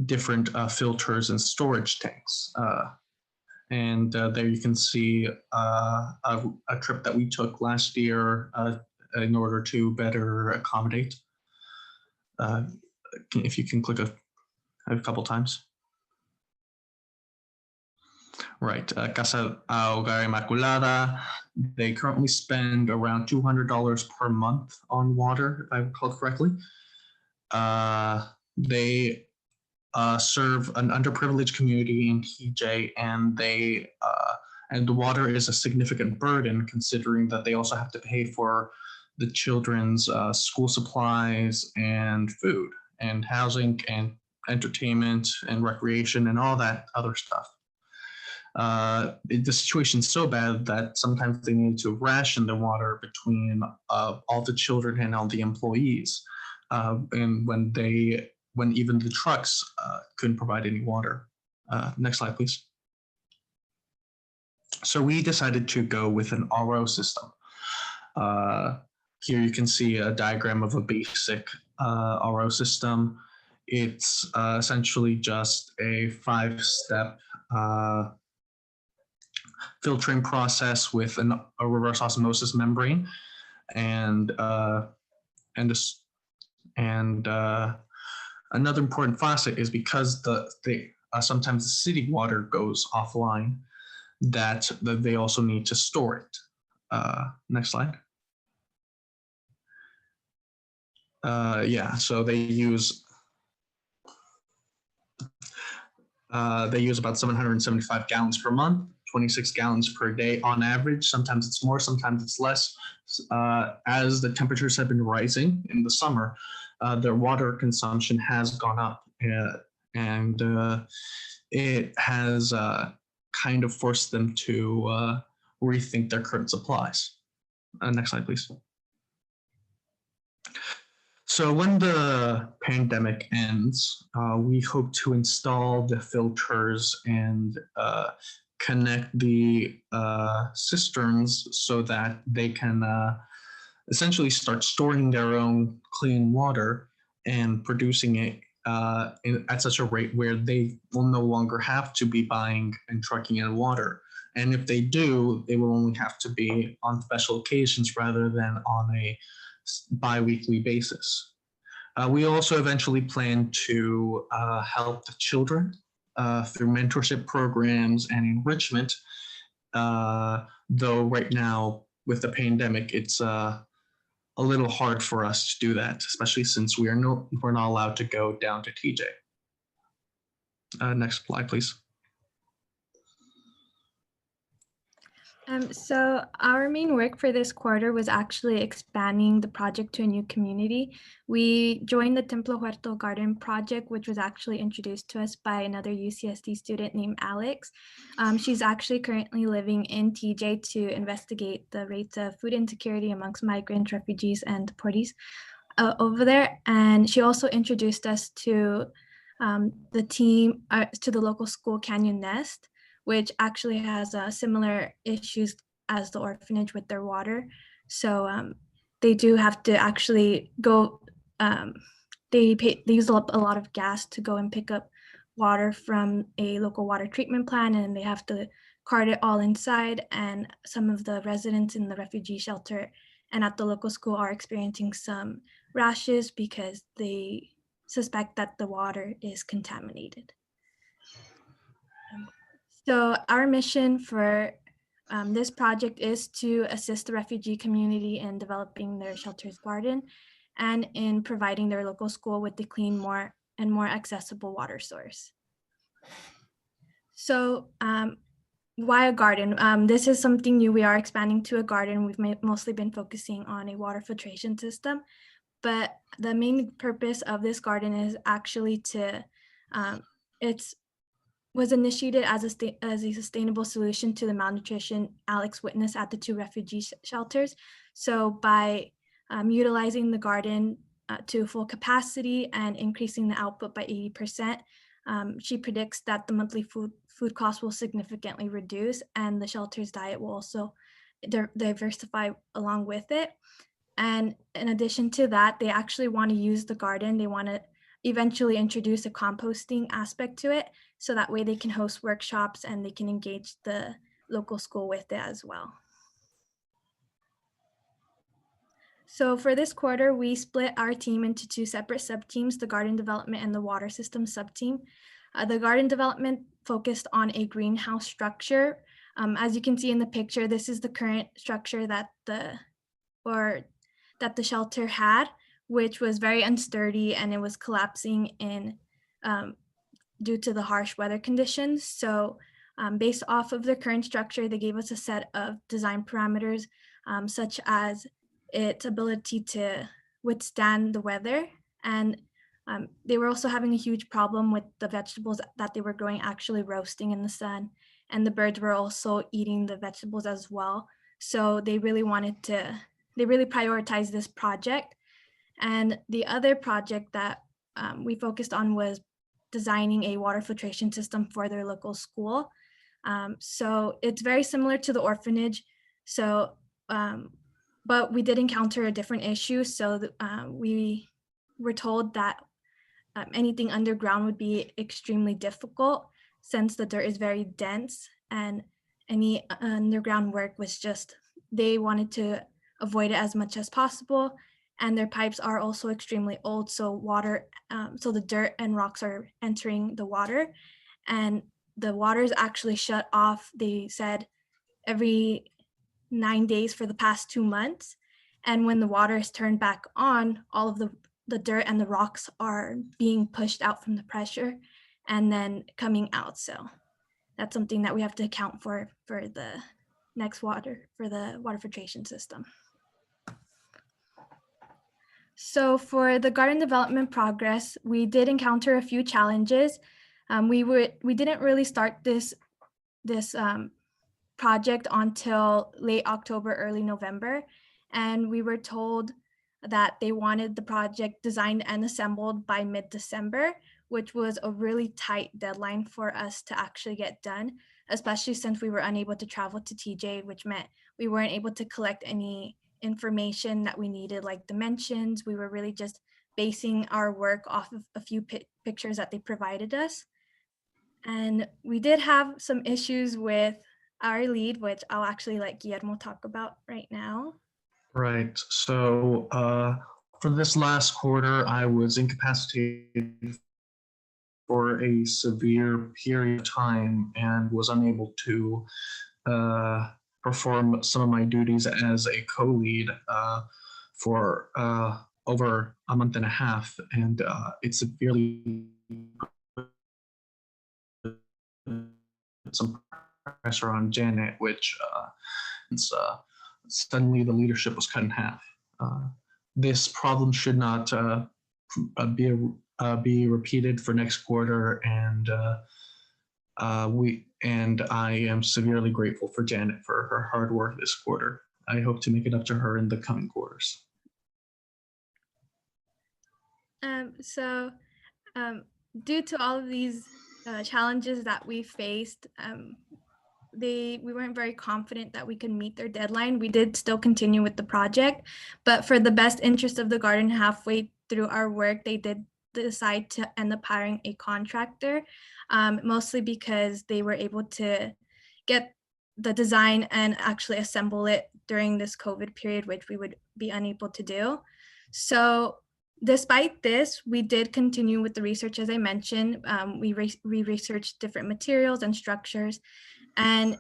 different filters and storage tanks. And there you can see a trip that we took last year in order to better accommodate. If you can click a couple times. Right, Casa Hogar Inmaculada, they currently spend around $200 per month on water, if I recall correctly. They serve an underprivileged community in TJ, and the water is a significant burden considering that they also have to pay for the children's school supplies and food and housing and entertainment and recreation and all that other stuff. The situation's so bad that sometimes they need to ration the water between all the children and all the employees, and when even the trucks couldn't provide any water. Next slide, please. So we decided to go with an RO system. Here you can see a diagram of a basic RO system. It's essentially just a 5-step filtering process with a reverse osmosis membrane and another important facet is because sometimes the city water goes offline, that they also need to store it. Next slide. Yeah, so they use about 775 gallons per month, 26 gallons per day on average. Sometimes it's more, sometimes it's less. As the temperatures have been rising in the summer, their water consumption has gone up, and it has kind of forced them to rethink their current supplies. Next slide, please. So when the pandemic ends, we hope to install the filters and connect the cisterns so that they can essentially start storing their own clean water and producing it at such a rate where they will no longer have to be buying and trucking in water. And if they do, they will only have to be on special occasions rather than on a bi-weekly basis. We also eventually plan to help the children through mentorship programs and enrichment, though right now with the pandemic, it's a little hard for us to do that, especially since we're not allowed to go down to TJ. Next slide, please. So our main work for this quarter was actually expanding the project to a new community. We joined the Templo Huerto Garden project, which was actually introduced to us by another UCSD student named Alex. She's actually currently living in TJ to investigate the rates of food insecurity amongst migrants, refugees, and deportees over there. And she also introduced us to the team, to the local school Canyon Nest, which actually has similar issues as the orphanage with their water. So they do have to actually go, they use up a lot of gas to go and pick up water from a local water treatment plant, and they have to cart it all inside. And some of the residents in the refugee shelter and at the local school are experiencing some rashes because they suspect that the water is contaminated. So our mission for this project is to assist the refugee community in developing their shelter's garden and in providing their local school with the clean, more accessible water source. So why a garden? This is something new. We are expanding to a garden. We've mostly been focusing on a water filtration system, but the main purpose of this garden is actually to, was initiated as a sustainable solution to the malnutrition Alex witnessed at the 2 refugee shelters. So by utilizing the garden to full capacity and increasing the output by 80%, she predicts that the monthly food costs will significantly reduce, and the shelter's diet will also diversify along with it. And in addition to that, they actually want to use the garden. They want to eventually introduce a composting aspect to it, so that way they can host workshops and they can engage the local school with it as well. So for this quarter, we split our team into 2 separate sub-teams, the garden development and the water system sub-team. The garden development focused on a greenhouse structure. As you can see in the picture, this is the current structure that the shelter had, which was very unsturdy and it was collapsing in due to the harsh weather conditions. So based off of the current structure, they gave us a set of design parameters, such as its ability to withstand the weather. And They were also having a huge problem with the vegetables that they were growing actually roasting in the sun, and the birds were also eating the vegetables as well. So they really prioritized this project. And the other project that we focused on was designing a water filtration system for their local school. So it's very similar to the orphanage. So, but we did encounter a different issue. So we were told that anything underground would be extremely difficult since the dirt is very dense, and any underground work was just, they wanted to avoid it as much as possible. And their pipes are also extremely old, so so the dirt and rocks are entering the water, and the water is actually shut off, they said, every 9 days for the past 2 months. And when the water is turned back on, all of the dirt and the rocks are being pushed out from the pressure and then coming out. So that's something that we have to account for the next for the water filtration system. So for the garden development progress, we did encounter a few challenges. We didn't really start this project until late October, early November, and we were told that they wanted the project designed and assembled by mid-December, which was a really tight deadline for us to actually get done, especially since we were unable to travel to TJ, which meant we weren't able to collect any information that we needed, like dimensions. We were really just basing our work off of a few pictures that they provided us. And we did have some issues with our lead, which I'll actually let Guillermo talk about right now. Right. So for this last quarter, I was incapacitated for a severe period of time and was unable to perform some of my duties as a co-lead for over a month and a half, and it severely put some pressure on Janet, which suddenly the leadership was cut in half. This problem should not be repeated for next quarter, and I am severely grateful for Janet for her hard work this quarter. I hope to make it up to her in the coming quarters. Due to all of these challenges that we faced, we weren't very confident that we could meet their deadline. We did still continue with the project, but for the best interest of the garden, halfway through our work, they did decide to end up hiring a contractor, mostly because they were able to get the design and actually assemble it during this COVID period, which we would be unable to do. So despite this, we did continue with the research. As I mentioned, we researched different materials and structures, and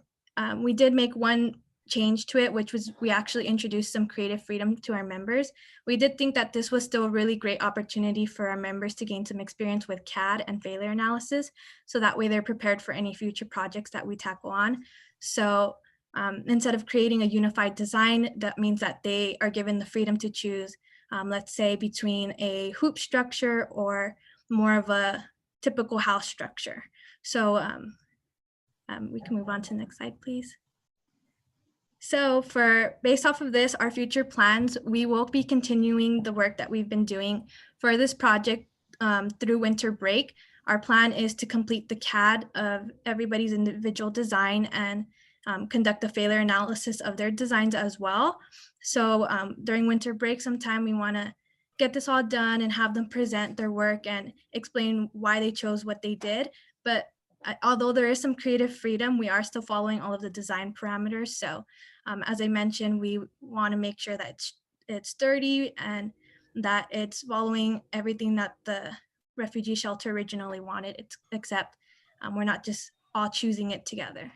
we did make one change to it, which was we actually introduced some creative freedom to our members. We did think that this was still a really great opportunity for our members to gain some experience with CAD and failure analysis, so that way they're prepared for any future projects that we tackle on. So instead of creating a unified design, that means that they are given the freedom to choose, let's say, between a hoop structure or more of a typical house structure. So we can move on to the next slide, please. So based off of this, our future plans, we will be continuing the work that we've been doing for this project through winter break. Our plan is to complete the CAD of everybody's individual design and conduct a failure analysis of their designs as well. So during winter break sometime, we want to get this all done and have them present their work and explain why they chose what they did. But although there is some creative freedom, we are still following all of the design parameters. So as I mentioned, we want to make sure that it's sturdy and that it's following everything that the refugee shelter originally wanted, except we're not just all choosing it together.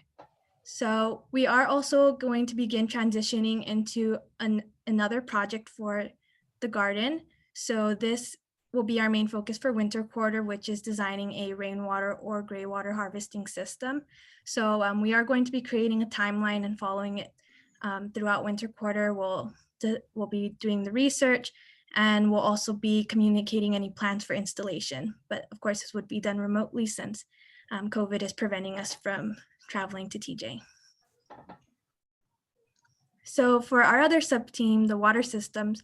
So we are also going to begin transitioning into another project for the garden. So this will be our main focus for winter quarter, which is designing a rainwater or gray water harvesting system. So we are going to be creating a timeline and following it throughout winter quarter. We'll be doing the research And we'll also be communicating any plans for installation. But of course, this would be done remotely since COVID is preventing us from traveling to TJ. So for our other sub-team, the water systems,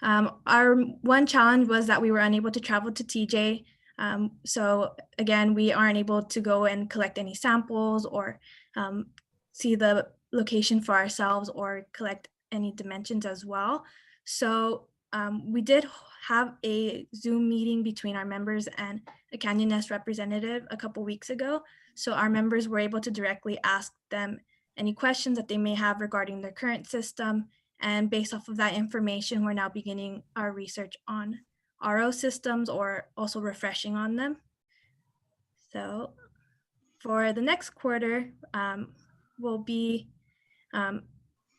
our one challenge was that we were unable to travel to TJ. So again, we aren't able to go and collect any samples or see the location for ourselves or collect any dimensions as well. So we did have a Zoom meeting between our members and a Canyon Nest representative a couple weeks ago. So our members were able to directly ask them any questions that they may have regarding their current system. And based off of that information, we're now beginning our research on RO systems or also refreshing on them. So for the next quarter, we'll be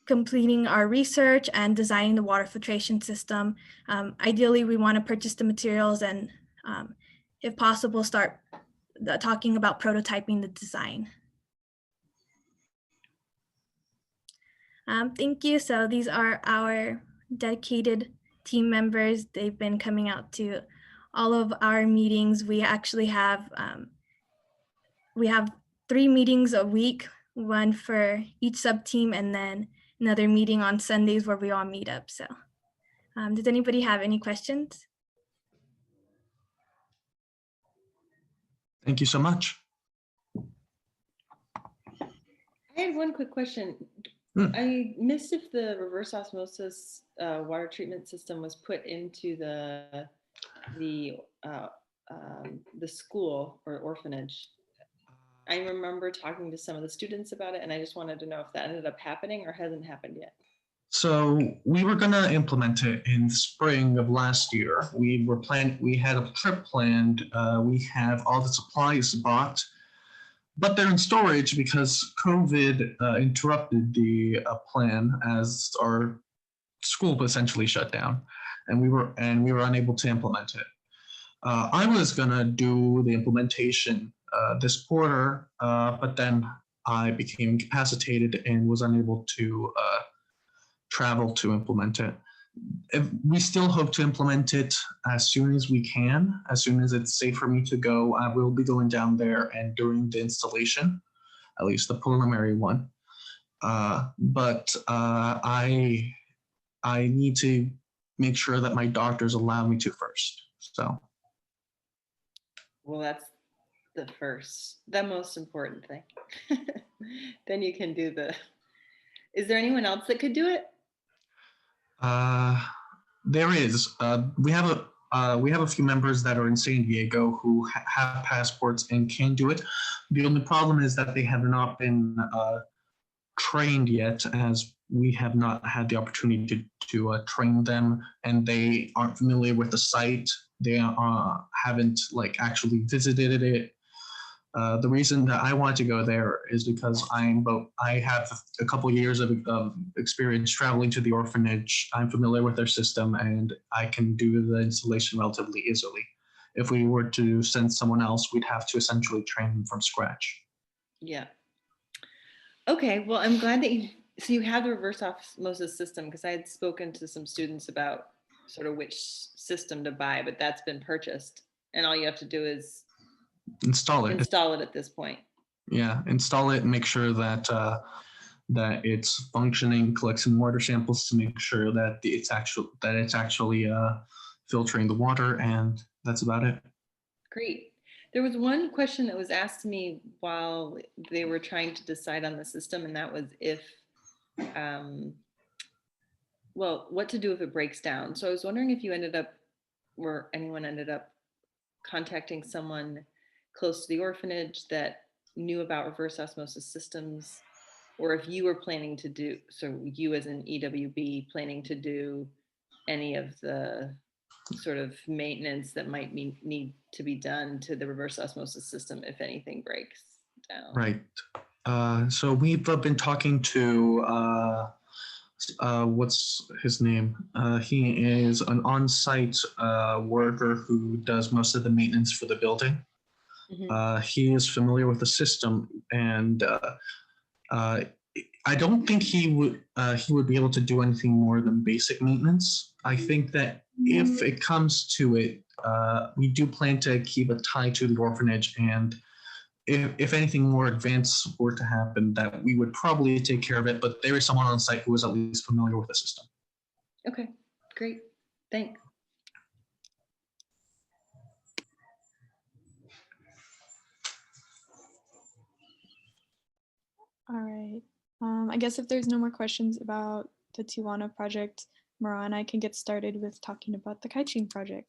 completing our research and designing the water filtration system. Ideally, we want to purchase the materials and if possible, start talking about prototyping the design. Thank you. So these are our dedicated team members. They've been coming out to all of our meetings. We actually have 3 meetings a week, one for each sub-team, and then another meeting on Sundays where we all meet up. So does anybody have any questions? Thank you so much. I had one quick question. I missed if the reverse osmosis water treatment system was put into the school or orphanage. I remember talking to some of the students about it, and I just wanted to know if that ended up happening or hasn't happened yet. So we were gonna implement it in spring of last year. We had a trip planned. We have all the supplies bought, but they're in storage because COVID interrupted the plan as our school essentially shut down, and we were unable to implement it. I was gonna do the implementation this quarter, but then I became incapacitated and was unable to travel to implement it. We still hope to implement it as soon as we can, as soon as it's safe for me to go. I will be going down there and doing the installation, at least the preliminary one. But I need to make sure that my doctors allow me to first. So. Well, that's the most important thing. Then you can do is there anyone else that could do it? There is. We have a few members that are in San Diego who have passports and can do it. The only problem is that they have not been trained yet, as we have not had the opportunity to train them, and they aren't familiar with the site. They haven't actually visited it. The reason that I want to go there is because I have a couple years of experience traveling to the orphanage. I'm familiar with their system, and I can do the installation relatively easily. If we were to send someone else, we'd have to essentially train them from scratch. Yeah. Okay, well, I'm glad that you have the reverse osmosis system, because I had spoken to some students about sort of which system to buy, but that's been purchased, and all you have to do is install it at this point. Yeah, install it and make sure that that it's functioning, collect some water samples to make sure that it's actually filtering the water, and that's about it. Great. There was one question that was asked to me while they were trying to decide on the system, and that was if, what to do if it breaks down. So I was wondering if anyone ended up contacting someone close to the orphanage that knew about reverse osmosis systems, or if you were planning to do, so you as an EWB planning to do any of the sort of maintenance that might need to be done to the reverse osmosis system if anything breaks down. Right. So we've been talking to, what's his name? He is an on-site worker who does most of the maintenance for the building. Mm-hmm. He is familiar with the system, and I don't think he would be able to do anything more than basic maintenance. I think that if it comes to it, we do plan to keep a tie to the orphanage, and if anything more advanced were to happen, that we would probably take care of it, but there is someone on site who is at least familiar with the system. Okay, great. Thanks. All right. I guess if there's no more questions about the Tijuana project, Mara and I can get started with talking about the Kaiching project.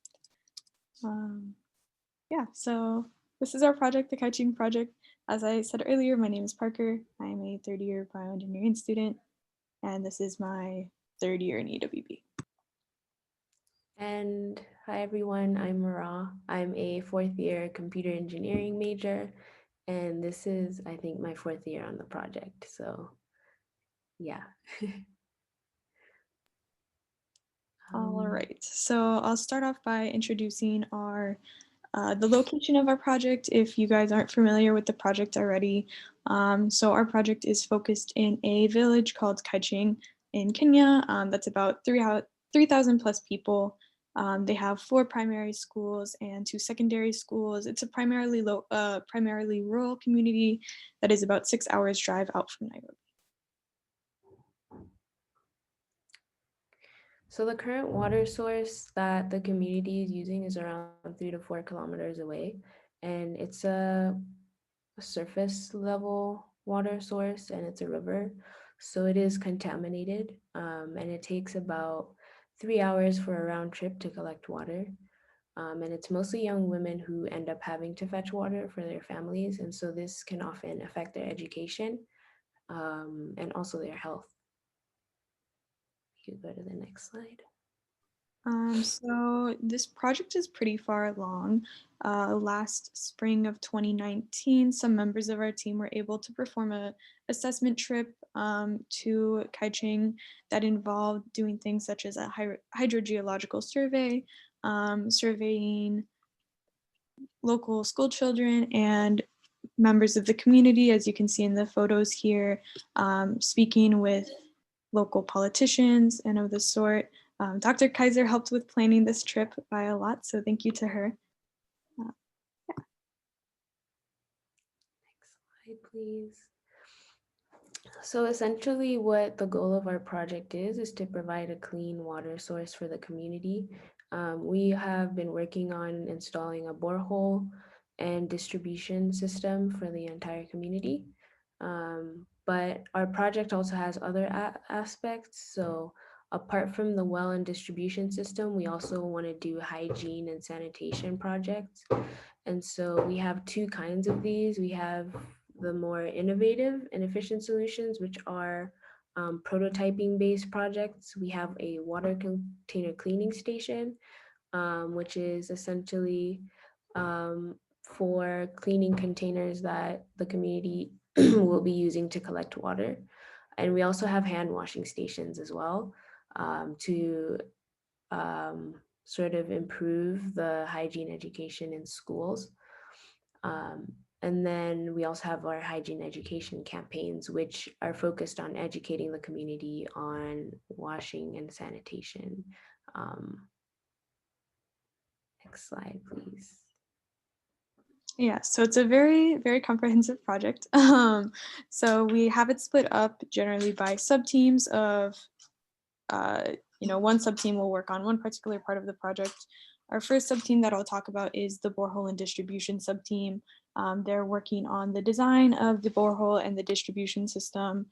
Yeah, so this is our project, the Kaiching project. As I said earlier, my name is Parker. I am a third-year bioengineering student, and this is my third year in EWB. And hi everyone, I'm Mara. I'm a fourth year computer engineering major, and this is, I think, my fourth year on the project. So yeah. All right, so I'll start off by introducing the location of our project if you guys aren't familiar with the project already. So our project is focused in a village called Kaiching in Kenya. That's about 3,000 plus people. They have 4 primary schools and 2 secondary schools. It's a primarily rural community that is about 6 hours drive out from Nairobi. So the current water source that the community is using is around 3 to 4 kilometers away, and it's a surface level water source, and it's a river, so it is contaminated, and it takes about 3 hours for a round trip to collect water, and it's mostly young women who end up having to fetch water for their families, and so this can often affect their education, and also their health. You can go to the next slide. So this project is pretty far along. Last spring of 2019, some members of our team were able to perform an assessment trip to Kaiching that involved doing things such as a hydrogeological survey, surveying local school children and members of the community, as you can see in the photos here, speaking with local politicians and of the sort. Dr. Kaiser helped with planning this trip by a lot, so thank you to her. Next slide, please. So essentially what the goal of our project is to provide a clean water source for the community. We have been working on installing a borehole and distribution system for the entire community. But our project also has other aspects. So apart from the well and distribution system, we also want to do hygiene and sanitation projects. And so we have 2 kinds of these. We have the more innovative and efficient solutions, which are prototyping based projects. We have a water container cleaning station, which is essentially for cleaning containers that the community will be using to collect water. And we also have hand washing stations as well to sort of improve the hygiene education in schools. And then we also have our hygiene education campaigns, which are focused on educating the community on washing and sanitation. Next slide, please. Yeah, so it's a very, very comprehensive project. So we have it split up generally by sub-teams of, one sub-team will work on one particular part of the project. Our first sub-team that I'll talk about is the borehole and distribution sub-team. They're working on the design of the borehole and the distribution system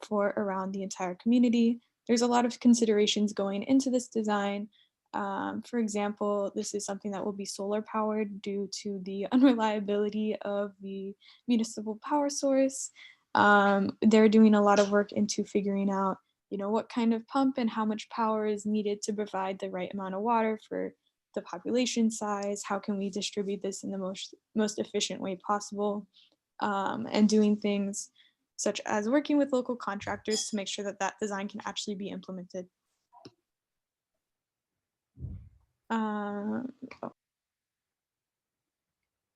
for around the entire community. There's a lot of considerations going into this design. For example, this is something that will be solar powered due to the unreliability of the municipal power source. They're doing a lot of work into figuring out, what kind of pump and how much power is needed to provide the right amount of water for the population size. How can we distribute this in the most efficient way possible? And doing things such as working with local contractors to make sure that that design can actually be implemented.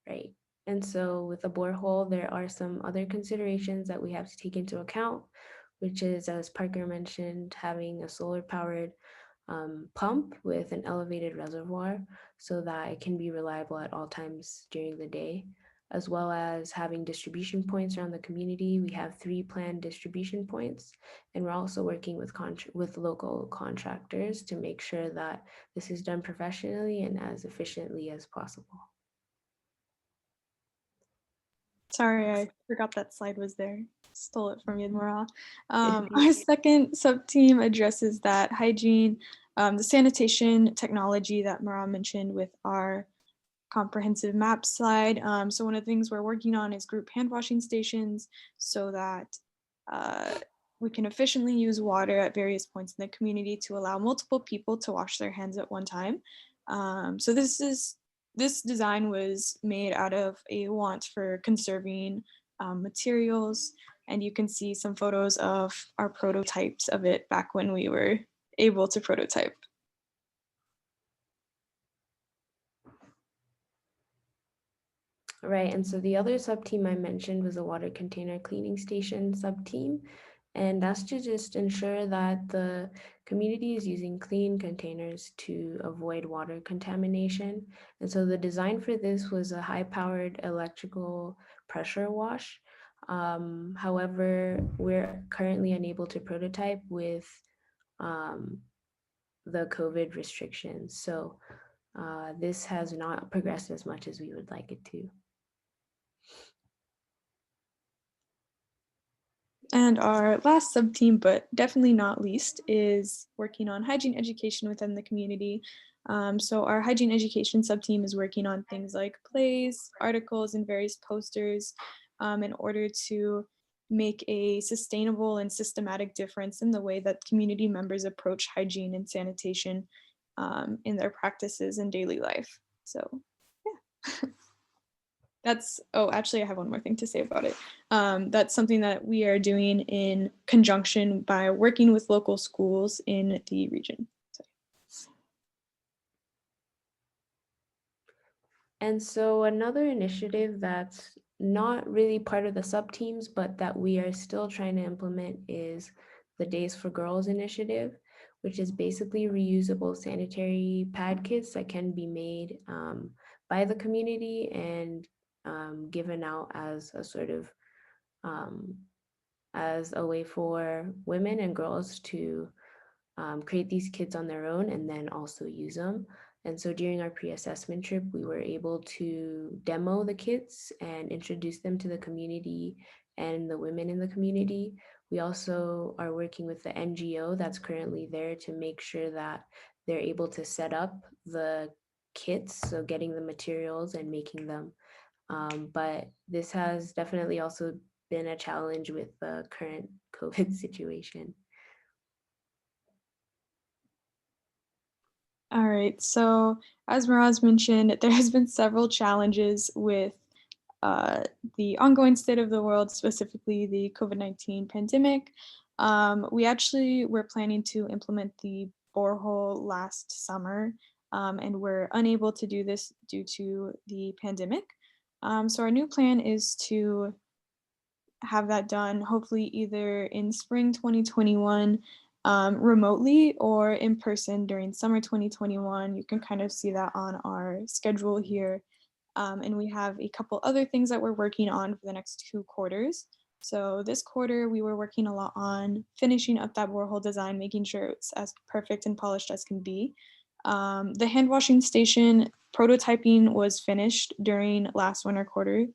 Right. And so with a borehole, there are some other considerations that we have to take into account, which is, as Parker mentioned, having a solar powered pump with an elevated reservoir so that it can be reliable at all times during the day, as well as having distribution points around the community. We have 3 planned distribution points, and we're also working with local contractors to make sure that this is done professionally and as efficiently as possible. Sorry, I forgot that slide was there. Stole it from you, Mara. Our second sub-team addresses that hygiene, the sanitation technology that Mara mentioned with our comprehensive map slide. So one of the things we're working on is group hand washing stations so that we can efficiently use water at various points in the community to allow multiple people to wash their hands at one time. So this design was made out of a want for conserving materials, and you can see some photos of our prototypes of it back when we were able to prototype. Right, and so the other sub-team I mentioned was a water container cleaning station sub-team, and that's to just ensure that the community is using clean containers to avoid water contamination. And so the design for this was a high-powered electrical pressure wash. However, we're currently unable to prototype with the COVID restrictions. So this has not progressed as much as we would like it to. And our last sub-team, but definitely not least, is working on hygiene education within the community. So our hygiene education sub-team is working on things like plays, articles, and various posters in order to make a sustainable and systematic difference in the way that community members approach hygiene and sanitation in their practices in daily life. So yeah. Actually, I have one more thing to say about it. That's something that we are doing in conjunction by working with local schools in the region. And so another initiative that's not really part of the sub-teams, but that we are still trying to implement is the Days for Girls initiative, which is basically reusable sanitary pad kits that can be made by the community and given out as a sort of as a way for women and girls to create these kits on their own and then also use them. And so during our pre-assessment trip, we were able to demo the kits and introduce them to the community and the women in the community. We also are working with the NGO that's currently there to make sure that they're able to set up the kits, so getting the materials and making them. But this has definitely also been a challenge with the current COVID situation. All right, so as Miraz mentioned, there has been several challenges with the ongoing state of the world, specifically the COVID-19 pandemic. We actually were planning to implement the borehole last summer, and we're unable to do this due to the pandemic. So our new plan is to have that done hopefully either in spring 2021 remotely or in person during summer 2021. You can kind of see that on our schedule here. And we have a couple other things that we're working on for the next 2 quarters. So this quarter, we were working a lot on finishing up that borehole design, making sure it's as perfect and polished as can be. The hand washing station prototyping was finished during last winter quarter.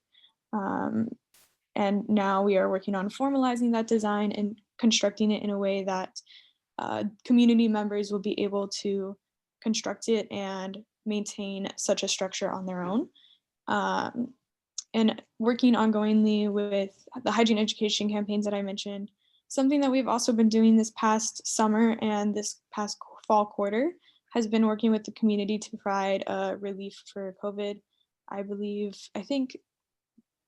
And now we are working on formalizing that design and constructing it in a way that community members will be able to construct it and maintain such a structure on their own. And working ongoingly with the hygiene education campaigns that I mentioned. Something that we've also been doing this past summer and this past fall quarter has been working with the community to provide relief for COVID. I think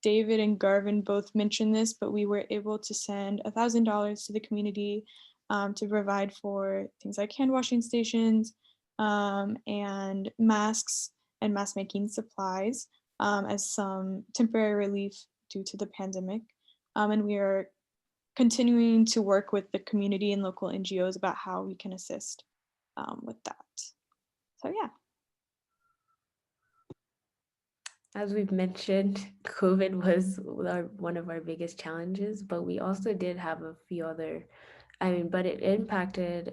David and Garvin both mentioned this, but we were able to send $1,000 to the community to provide for things like hand washing stations and masks and mask making supplies as some temporary relief due to the pandemic. And we are continuing to work with the community and local NGOs about how we can assist. with that. So yeah. As we've mentioned, COVID was one of our biggest challenges, but we also did have a few other, but it impacted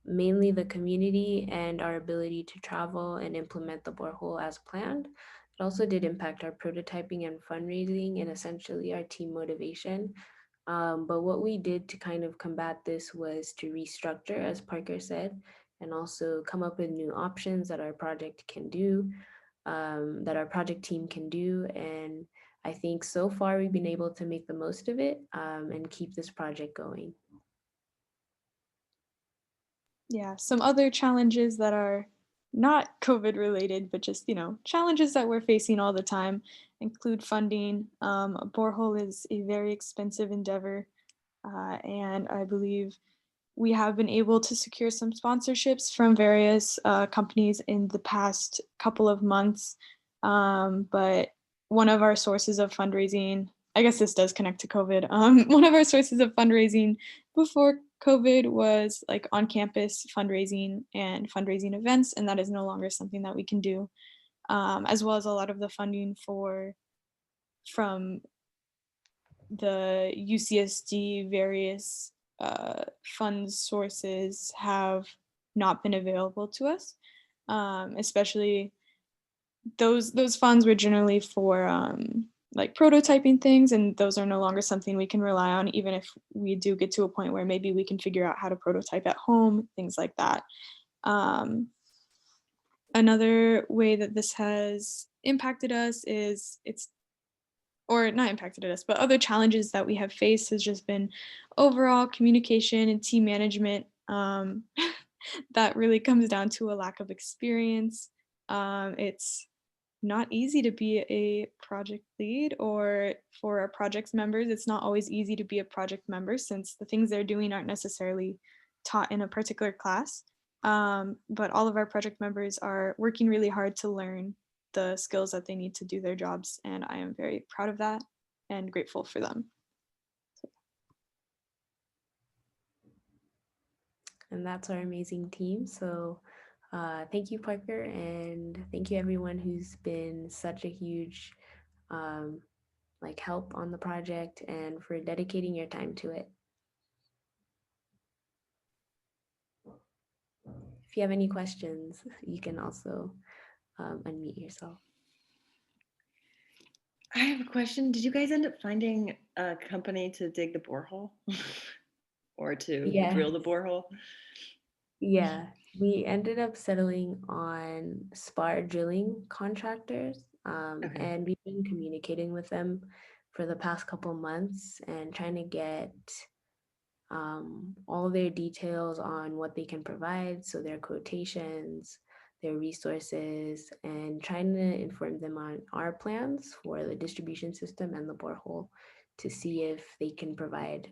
mainly the community and our ability to travel and implement the borehole as planned. It also did impact our prototyping and fundraising and essentially our team motivation. But what we did to kind of combat this was to restructure, as Parker said, and also come up with new options that our project can do. That our project team can do. And I think so far we've been able to make the most of it and keep this project going. Yeah, some other challenges that are not COVID related, but just, challenges that we're facing all the time include funding. A borehole is a very expensive endeavor. And I believe we have been able to secure some sponsorships from various companies in the past couple of months. But one of our sources of fundraising, I guess this does connect to COVID. One of our sources of fundraising before COVID was like on campus fundraising and fundraising events, and that is no longer something that we can do, as well as a lot of the funding from the UCSD various fund sources have not been available to us, especially those funds were generally for like prototyping things, and those are no longer something we can rely on, even if we do get to a point where maybe we can figure out how to prototype at home, things like that. Another way that this has impacted us is or not impacted us, but other challenges that we have faced has just been overall communication and team management. That really comes down to a lack of experience. It's not easy to be a project lead, or for our projects members, it's not always easy to be a project member since the things they're doing aren't necessarily taught in a particular class. But all of our project members are working really hard to learn the skills that they need to do their jobs, and I am very proud of that and grateful for them. And that's our amazing team. So thank you, Parker, and thank you everyone who's been such a huge help on the project and for dedicating your time to it. If you have any questions, you can also unmute yourself. I have a question. Did you guys end up finding a company to dig the borehole or to drill the borehole? Yeah, we ended up settling on spar drilling contractors, and we've been communicating with them for the past couple months and trying to get all their details on what they can provide, so their quotations, their resources, and trying to inform them on our plans for the distribution system and the borehole to see if they can provide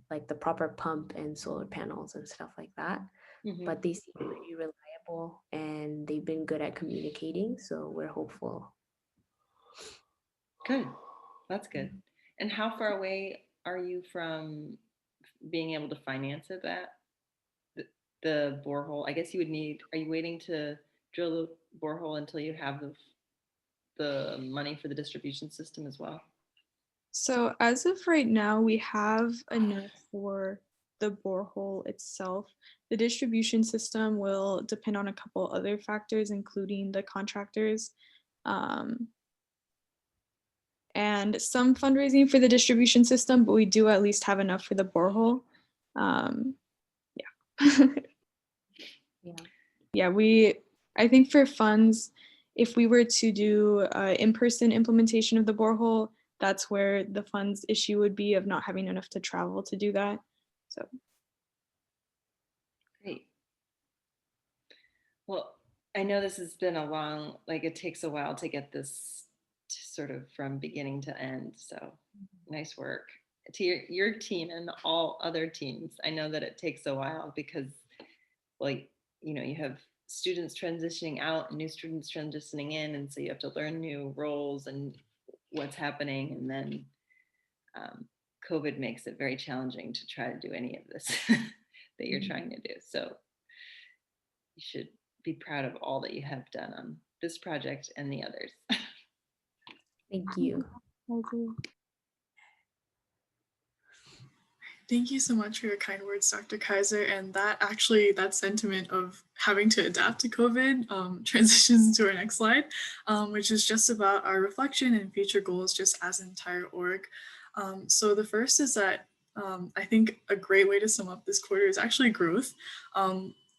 like the proper pump and solar panels and stuff like that. But they seem pretty reliable and they've been good at communicating, so we're hopeful. Good, that's good. And how far away are you from being able to finance it, the borehole? I guess you would need, are you waiting to drill the borehole until you have the money for the distribution system as well? So as of right now, we have enough for the borehole itself. The distribution system will depend on a couple other factors, including the contractors, and some fundraising for the distribution system, but we do at least have enough for the borehole. I think for funds, if we were to do in-person implementation of the borehole, that's where the funds issue would be, of not having enough to travel to do that. So great. Well, I know this has been it takes a while to get this sort of from beginning to end. So nice work to your team and all other teams. I know that it takes a while because, you have students transitioning out and new students transitioning in, and so you have to learn new roles and what's happening, and then COVID makes it very challenging to try to do any of this. that you're trying to do. So you should be proud of all that you have done on this project and the others. Thank you. Thank you so much for your kind words, Dr. Kaiser. And that sentiment of having to adapt to COVID transitions into our next slide, which is just about our reflection and future goals just as an entire org. So the first is that I think a great way to sum up this quarter is actually growth.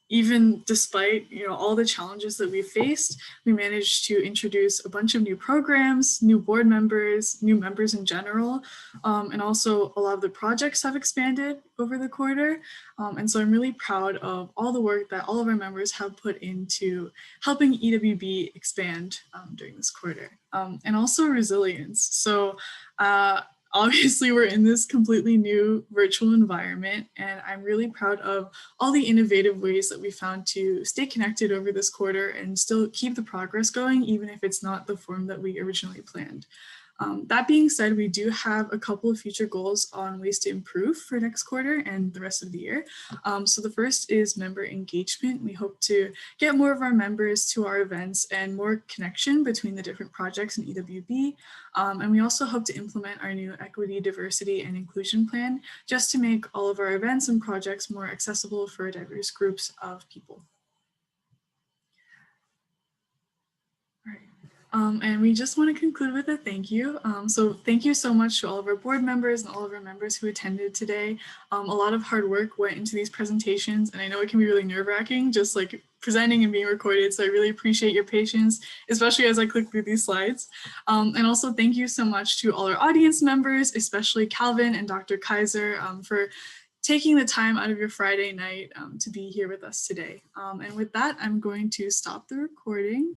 Even despite all the challenges that we faced, we managed to introduce a bunch of new programs, new board members, new members in general, and also a lot of the projects have expanded over the quarter. And so I'm really proud of all the work that all of our members have put into helping EWB expand during this quarter, and also resilience. So obviously, we're in this completely new virtual environment, and I'm really proud of all the innovative ways that we found to stay connected over this quarter and still keep the progress going, even if it's not the form that we originally planned. That being said, we do have a couple of future goals on ways to improve for next quarter and the rest of the year. So the first is member engagement. We hope to get more of our members to our events and more connection between the different projects in EWB. And we also hope to implement our new equity, diversity, and inclusion plan just to make all of our events and projects more accessible for diverse groups of people. And we just want to conclude with a thank you. So thank you so much to all of our board members and all of our members who attended today. A lot of hard work went into these presentations, and I know it can be really nerve-wracking just like presenting and being recorded. So I really appreciate your patience, especially as I click through these slides. And also thank you so much to all our audience members, especially Calvin and Dr. Kaiser, for taking the time out of your Friday night to be here with us today. And with that, I'm going to stop the recording.